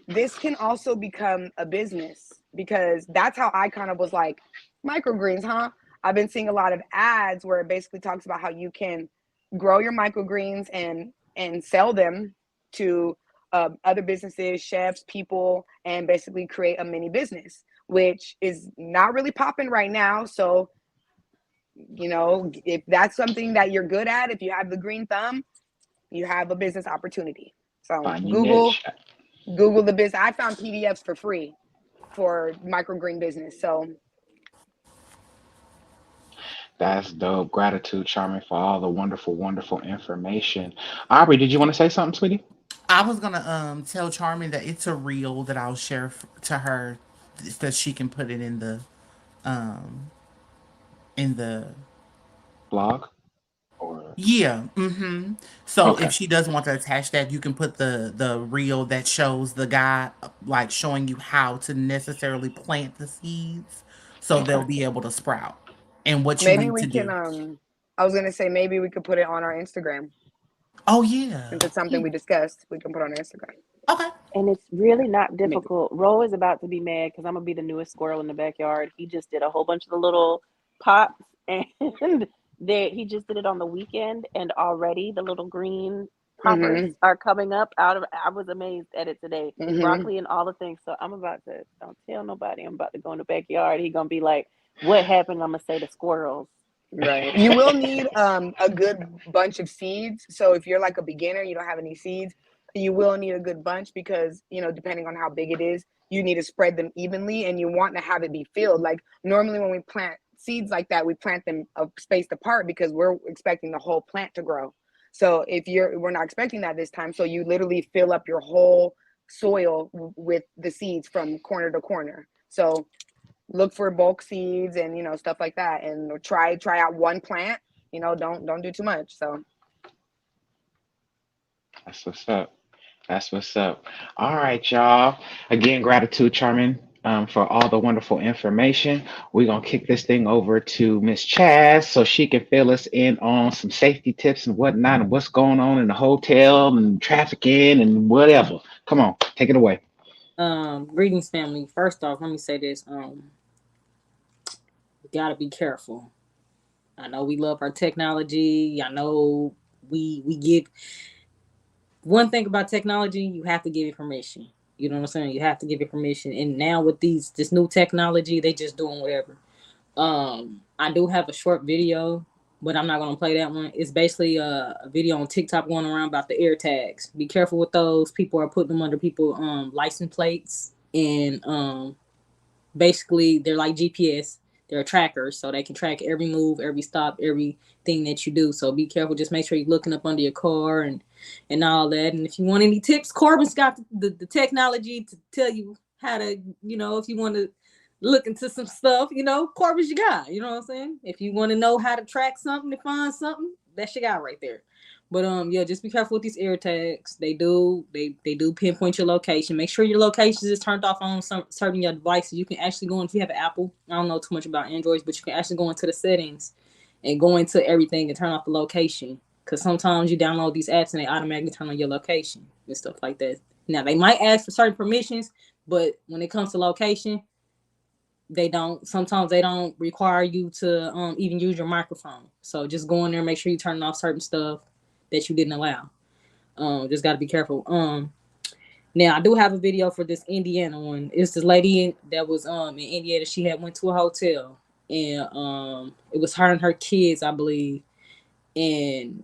This can also become a business, because that's how I kind of was like, microgreens, huh? I've been seeing a lot of ads where it basically talks about how you can grow your microgreens and sell them to other businesses, chefs, people, and basically create a mini business, which is not really popping right now. So, if that's something that you're good at, if you have the green thumb, you have a business opportunity. So Find your Google niche. the business. I found PDFs for free for microgreen business. So That's dope. Gratitude, Charming, for all the wonderful, wonderful information. Aubrey, did you want to say something, sweetie? I was gonna tell Charmin that it's a reel that I'll share to her that she can put it um in the Blog or Yeah. Mm-hmm. So Okay. if she doesn't want to attach that, you can put the reel that shows the guy like showing you how to necessarily plant the seeds so they'll Okay. be able to sprout and what you Maybe need we to can do. I was gonna say maybe we could put it on our Instagram. Oh yeah. Since it's something Yeah. we discussed, we can put on our Instagram. Okay. And it's really not Make difficult. Ro is about to be mad because I'm gonna be the newest squirrel in the backyard. He just did a whole bunch of the little pots, and he just did it on the weekend, and already the little green poppers Mhm. are coming up out of. I was amazed at it today. Mhm. Broccoli and all the things. So I'm about to don't tell nobody. I'm about to go in the backyard. He gonna be like, "What happened?" I'm gonna say the squirrels. Right. You will need a good bunch of seeds. So if you're like a beginner, you don't have any seeds, you will need a good bunch because, depending on how big it is, you need to spread them evenly and you want to have it be filled. Like normally when we plant seeds like that, we plant them spaced apart because we're expecting the whole plant to grow. So we're not expecting that this time. So you literally fill up your whole soil with the seeds from corner to corner. So look for bulk seeds and stuff like that, and try out one plant. Don't do too much. So That's what's up. That's what's up. All right, y'all. Again, gratitude, Charmin, for all the wonderful information. We're gonna kick this thing over to Miss Chaz so she can fill us in on some safety tips and whatnot, and what's going on in the hotel and trafficking and whatever. Come on, take it away. Greetings, family. First off, let me say this. You gotta be careful. I know we love our technology. I know we give one thing about technology, you have to give it permission. You know what I'm saying? You have to give it permission. And now with this new technology, they just doing whatever. I do have a short video, but I'm not gonna play that one. It's basically a video on TikTok going around about the air tags. Be careful with those. People are putting them under people license plates, and basically they're like GPS. They're trackers, so they can track every move, every stop, everything that you do. So be careful. Just make sure you're looking up under your car and all that. And if you want any tips, Corbin's got the technology to tell you how to, if you want to look into some stuff, Corbin's your guy. You know what I'm saying? If you want to know how to track something to find something, that's your guy right there. But yeah, just be careful with these air tags. They do pinpoint your location. Make sure your location is turned off on some certain your devices. You can actually go in, if you have an Apple. I don't know too much about Androids, but you can actually go into the settings and go into everything and turn off the location. Because sometimes you download these apps and they automatically turn on your location and stuff like that. Now they might ask for certain permissions, but when it comes to location, they don't. Sometimes they don't require you to even use your microphone. So just go in there, make sure you turn off certain stuff that you didn't allow. Just got to be careful. Now I do have a video for this Indiana one. It's this lady that was in Indiana. She had went to a hotel, and it was her and her kids, I believe. And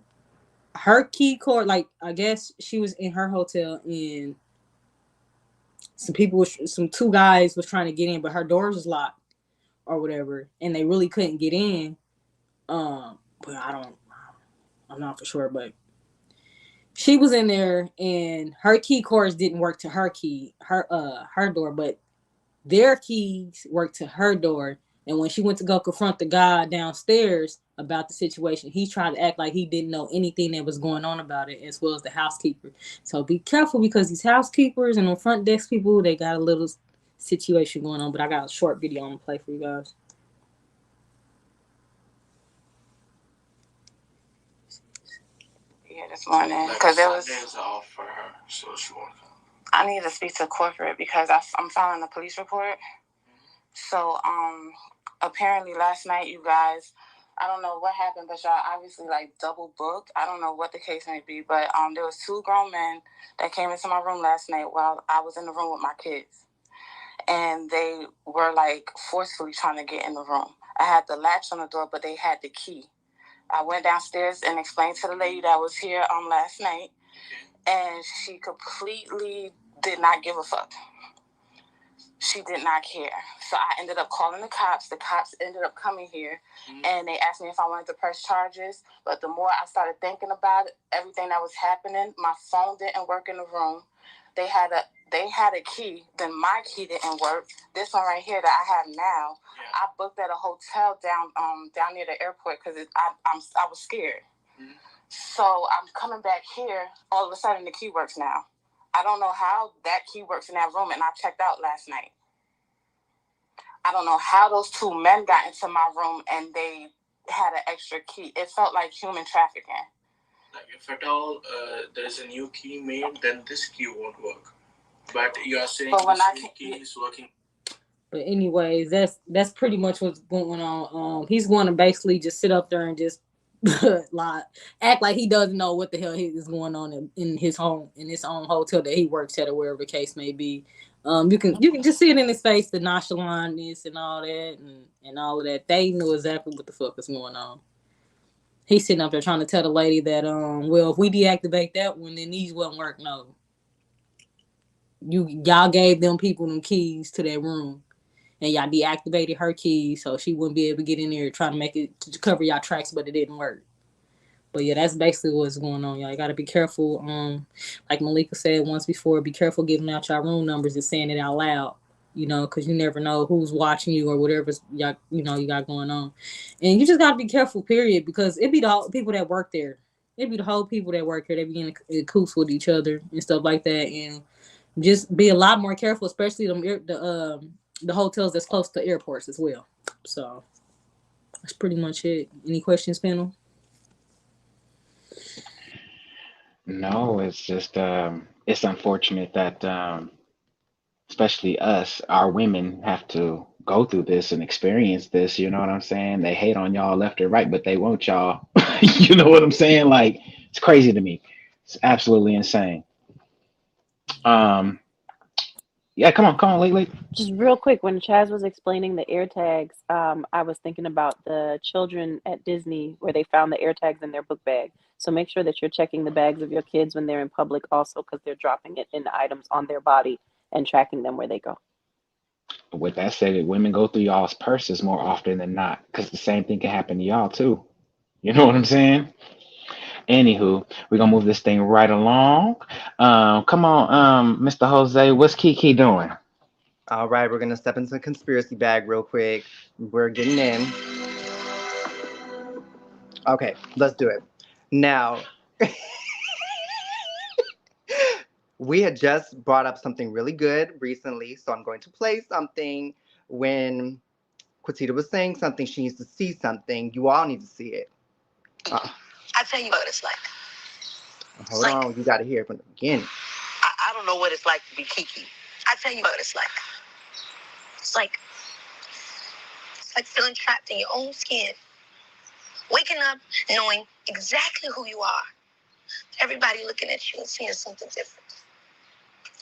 her key card, like I guess she was in her hotel, and some two guys was trying to get in, but her doors was locked or whatever, and they really couldn't get in. But I'm not for sure, but she was in there and her key cards didn't work to her door, but their keys worked to her door. And when she went to go confront the guy downstairs about the situation, he tried to act like he didn't know anything that was going on about it, as well as the housekeeper. So be careful, because these housekeepers and the front desk people, they got a little situation going on. But I got a short video I'm gonna play for you guys. Yeah, this morning, because there was. Off for her, so she won't come. I need to speak to corporate because I'm filing a police report. So apparently last night, you guys, I don't know what happened, but y'all obviously double booked. I don't know what the case may be, but there was two grown men that came into my room last night while I was in the room with my kids, and they were forcefully trying to get in the room. I had the latch on the door, but they had the key. I went downstairs and explained to the lady that was here last night, and she completely did not give a fuck. She did not care. So I ended up calling the cops. The cops ended up coming here, and they asked me if I wanted to press charges. But the more I started thinking about it, everything that was happening, my phone didn't work in the room. They had a key, then my key didn't work. This one right here that I have now, I booked at a hotel down near the airport because I was scared. So I'm coming back here. All of a sudden, the key works now. I don't know how that key works in that room, and I checked out last night. I don't know how those two men got into my room and they had an extra key. It felt like human trafficking. Like if at all there's a new key made, then this key won't work. But you are saying this key is working. But anyways, that's pretty much what's going on. He's going to basically just sit up there and just like act like he doesn't know what the hell is going on in his home, in his own hotel that he works at or wherever the case may be. You can just see it in his face, the nonchalantness and all that and all of that. They knew exactly what the fuck was going on. He's sitting up there trying to tell the lady that well, if we deactivate that one, then these won't work. No. Y'all gave them people them keys to that room. And y'all deactivated her keys so she wouldn't be able to get in there trying to make it to cover y'all tracks, but it didn't work. But yeah, that's basically what's going on, y'all. You gotta be careful. Like Malika said once before, be careful giving out your room numbers and saying it out loud. You know, because you never know who's watching you or whatever y'all, you got going on. And you just gotta be careful, period, because it be the whole people that work there. It be the whole people that work here. They be in coops with each other and stuff like that. And just be a lot more careful, especially the hotels that's close to airports as well. So that's pretty much it. Any questions, panel? No, it's just it's unfortunate that especially us, our women have to go through this and experience this, you know what I'm saying? They hate on y'all left or right, but they want y'all. You know what I'm saying? Like it's crazy to me. It's absolutely insane. Um yeah, come on, late. Just real quick, when Chaz was explaining the air tags, I was thinking about the children at Disney where they found the air tags in their book bag. So make sure that you're checking the bags of your kids when they're in public also, because they're dropping it in items on their body and tracking them where they go. With that said, women go through y'all's purses more often than not, because the same thing can happen to y'all too. You know what I'm saying? Anywho, we're gonna move this thing right along. Come on, Mr. Jose, what's Kiki doing? All right, we're gonna step into the conspiracy bag real quick. We're getting in. Okay, let's do it. Now, we had just brought up something really good recently, so I'm going to play something. When Quatita was saying something, she needs to see something. You all need to see it. I tell you what it's like. Hold on, you got to hear it from the beginning. I don't know what it's like to be Kiki. I tell you what it's like. It's like feeling trapped in your own skin. Waking up knowing exactly who you are. Everybody looking at you and seeing something different.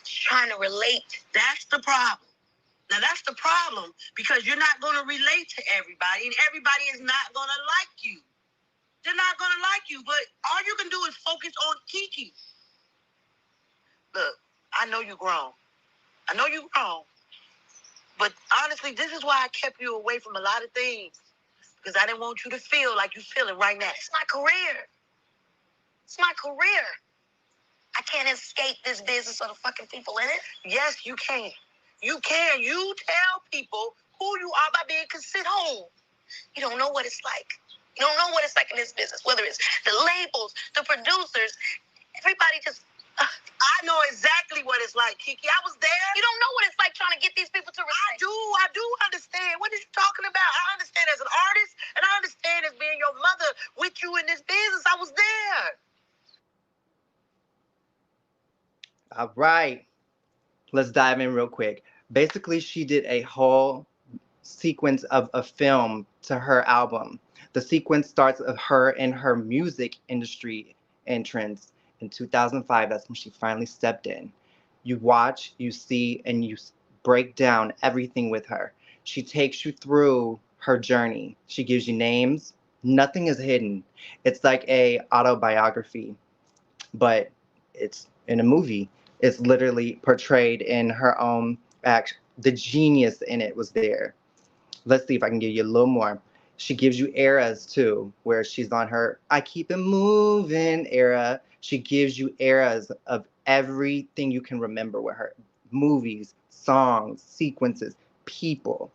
Trying to relate. That's the problem. Now that's the problem, because you're not going to relate to everybody, and everybody is not going to like you. They're not going to like you, but all you can do is focus on Kiki. Look, I know you're grown. But honestly, this is why I kept you away from a lot of things, because I didn't want you to feel like you're feeling right now. It's my career. I can't escape this business or the fucking people in it. Yes, you can. You can. You tell people who you are by being considered home. You don't know what it's like. You don't know what it's like in this business, whether it's the labels, the producers, everybody just... I know exactly what it's like, Kiki. I was there. You don't know what it's like trying to get these people to respect. I do understand. What are you talking about? I understand as an artist, and I understand as being your mother with you in this business. I was there. All right, let's dive in real quick. Basically, she did a whole sequence of a film to her album. The sequence starts of her in her music industry entrance in 2005. That's when she finally stepped in. You watch, you see, and you break down everything with her. She takes you through her journey. She gives you names. Nothing is hidden. It's like a autobiography, but it's in a movie. It's literally portrayed in her own act. The genius in it was there. Let's see if I can give you a little more. She gives you eras too, where she's on her I Keep It Moving era. She gives you eras of everything you can remember with her. Movies, songs, sequences, people.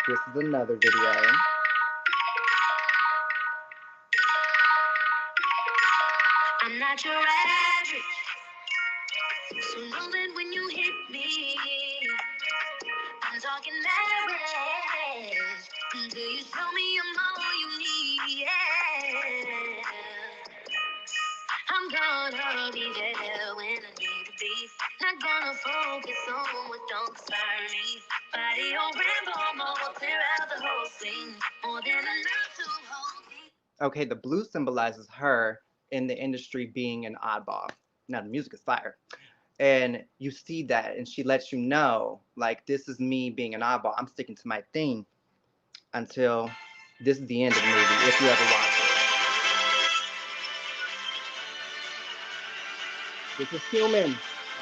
This is another video. not your average. So know that when you hit me, I'm talking average. Until you show me I'm all you need. Yeah. I'm gonna be there when I need to be. Not gonna focus on what don't concern me. Body on ramble mode, clear out the whole scene. More than enough to hold me. Okay, the blue symbolizes her in the industry being an oddball. Now, the music is fire. And you see that, and she lets you know, like, this is me being an oddball. I'm sticking to my thing until this is the end of the movie, if you ever watch it. This is human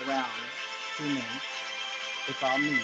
around. Human. It's all me.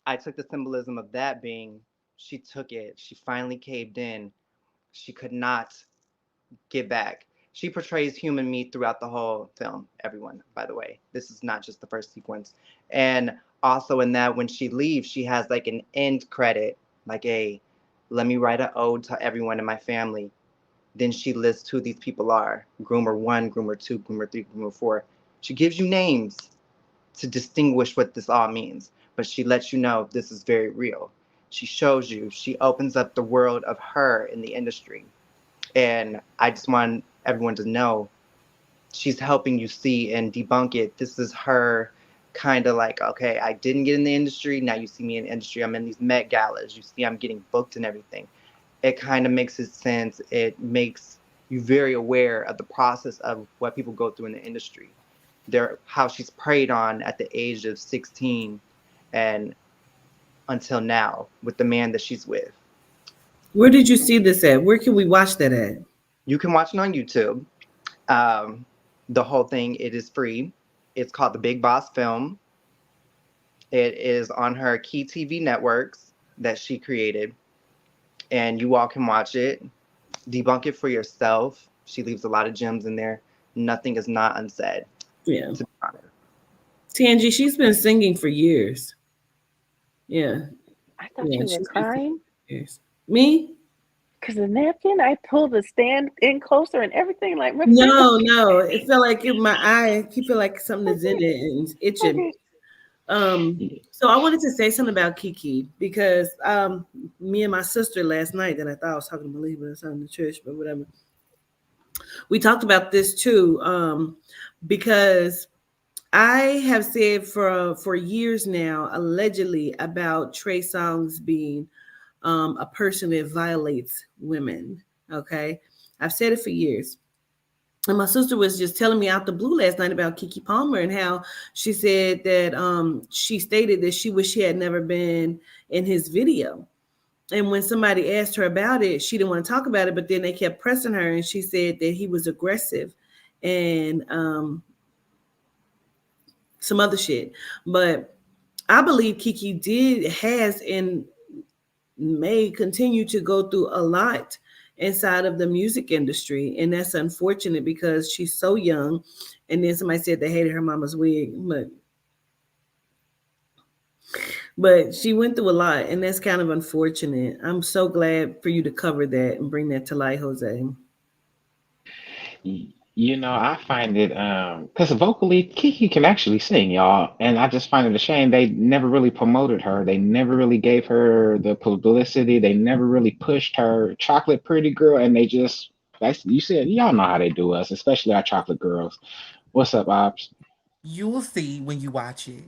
I took the symbolism of that being she took it. She finally caved in. She could not get back. She portrays human meat throughout the whole film, everyone, by the way. This is not just the first sequence. And also in that, when she leaves, she has like an end credit, like a, let me write an ode to everyone in my family. Then she lists who these people are. Groomer 1, Groomer 2, Groomer 3, Groomer 4. She gives you names to distinguish what this all means, but she lets you know this is very real. She shows you, she opens up the world of her in the industry. And I just want everyone to know she's helping you see and debunk it. This is her kind of like, okay, I didn't get in the industry. Now you see me in the industry. I'm in these Met galas. You see I'm getting booked and everything. It kind of makes it sense. It makes you very aware of the process of what people go through in the industry. How she's preyed on at the age of 16 and until now with the man that she's with. Where did you see this at? Where can we watch that at? You can watch it on YouTube. The whole thing, it is free. It's called The Big Boss Film. It is on her Key TV networks that she created. And you all can watch it, debunk it for yourself. She leaves a lot of gems in there. Nothing is not unsaid. Yeah. To be honest. Tangi, she's been singing for years. Yeah. I thought you were crying. Me? Because the napkin, I pulled the stand in closer and everything. Like no, it felt like in my eye. I feel like something is in it and it's itching. So I wanted to say something about Kiki because me and my sister last night, that I thought I was talking to Malik, but it's on the church, but whatever. We talked about this too, because I have said for years now, allegedly, about Trey Songz being a person that violates women. Okay, I've said it for years. And my sister was just telling me out the blue last night about Keke Palmer and how she said that she stated that she wished she had never been in his video. And when somebody asked her about it, she didn't want to talk about it, but then they kept pressing her and she said that he was aggressive and some other shit. But I believe Keke has and may continue to go through a lot inside of the music industry, and that's unfortunate because she's so young. And then somebody said they hated her mama's wig, but she went through a lot, and that's kind of unfortunate. I'm so glad for you to cover that and bring that to light, Jose. You know, I find it because vocally Kiki can actually sing, y'all, and I just find it a shame they never really promoted her. They never really gave her the publicity. They never really pushed her chocolate pretty girl, and they just you said y'all know how they do us, especially our chocolate girls. What's up, Ops? You'll see when you watch it.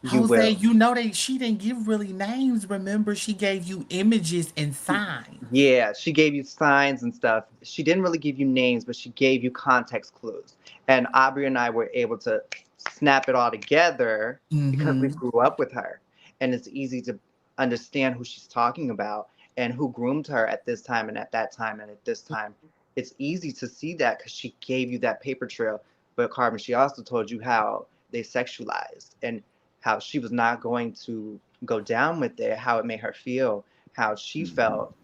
Jose, you know she didn't give really names. Remember, she gave you images and signs. Yeah, she gave you signs and stuff. She didn't really give you names, but she gave you context clues. And Aubrey and I were able to snap it all together because we grew up with her, and it's easy to understand who she's talking about and who groomed her at this time and at that time and at this time. It's easy to see that because she gave you that paper trail. But Carmen, she also told you how they sexualized and how she was not going to go down with it, how it made her feel, how she felt,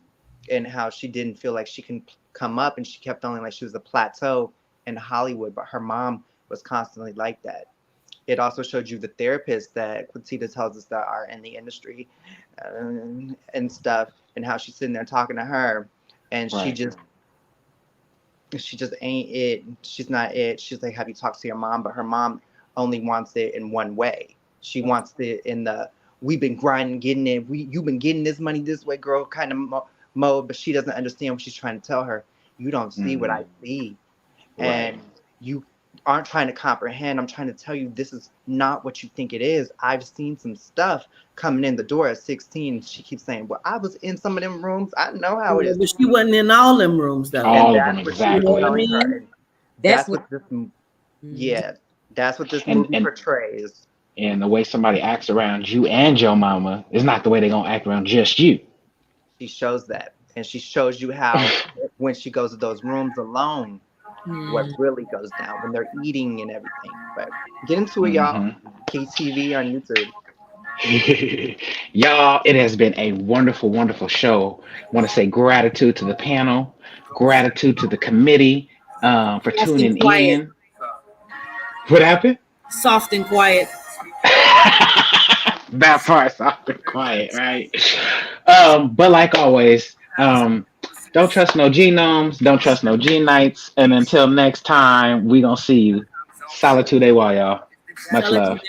and how she didn't feel like she can come up, and she kept feeling like she was a plateau in Hollywood, but her mom was constantly like that. It also showed you the therapists that Quintita tells us that are in the industry and stuff, and how she's sitting there talking to her, and she just ain't it. She's not it. She's like, have you talked to your mom? But her mom only wants it in one way. She wants it in the we've been grinding, getting it. You've been getting this money this way, girl, kind of mode. But she doesn't understand what she's trying to tell her. You don't see what I see, and you aren't trying to comprehend. I'm trying to tell you this is not what you think it is. I've seen some stuff coming in the door at 16. She keeps saying, well, I was in some of them rooms. I know how it is. But she wasn't in all them rooms, though. All of them, exactly. You know what I mean? That's what this, that's what this movie portrays. And the way somebody acts around you and your mama is not the way they're going to act around just you. She shows that. And she shows you how when she goes to those rooms alone, what really goes down when they're eating and everything. But get into it, y'all. KTV on YouTube. Y'all, it has been a wonderful, wonderful show. I want to say gratitude to the panel, gratitude to the committee for tuning in. What happened? Soft and quiet. That part, soft and quiet, right? But like always, don't trust no genomes, don't trust no gene nights, and until next time, we gonna see you. Solitude, y'all. Much love.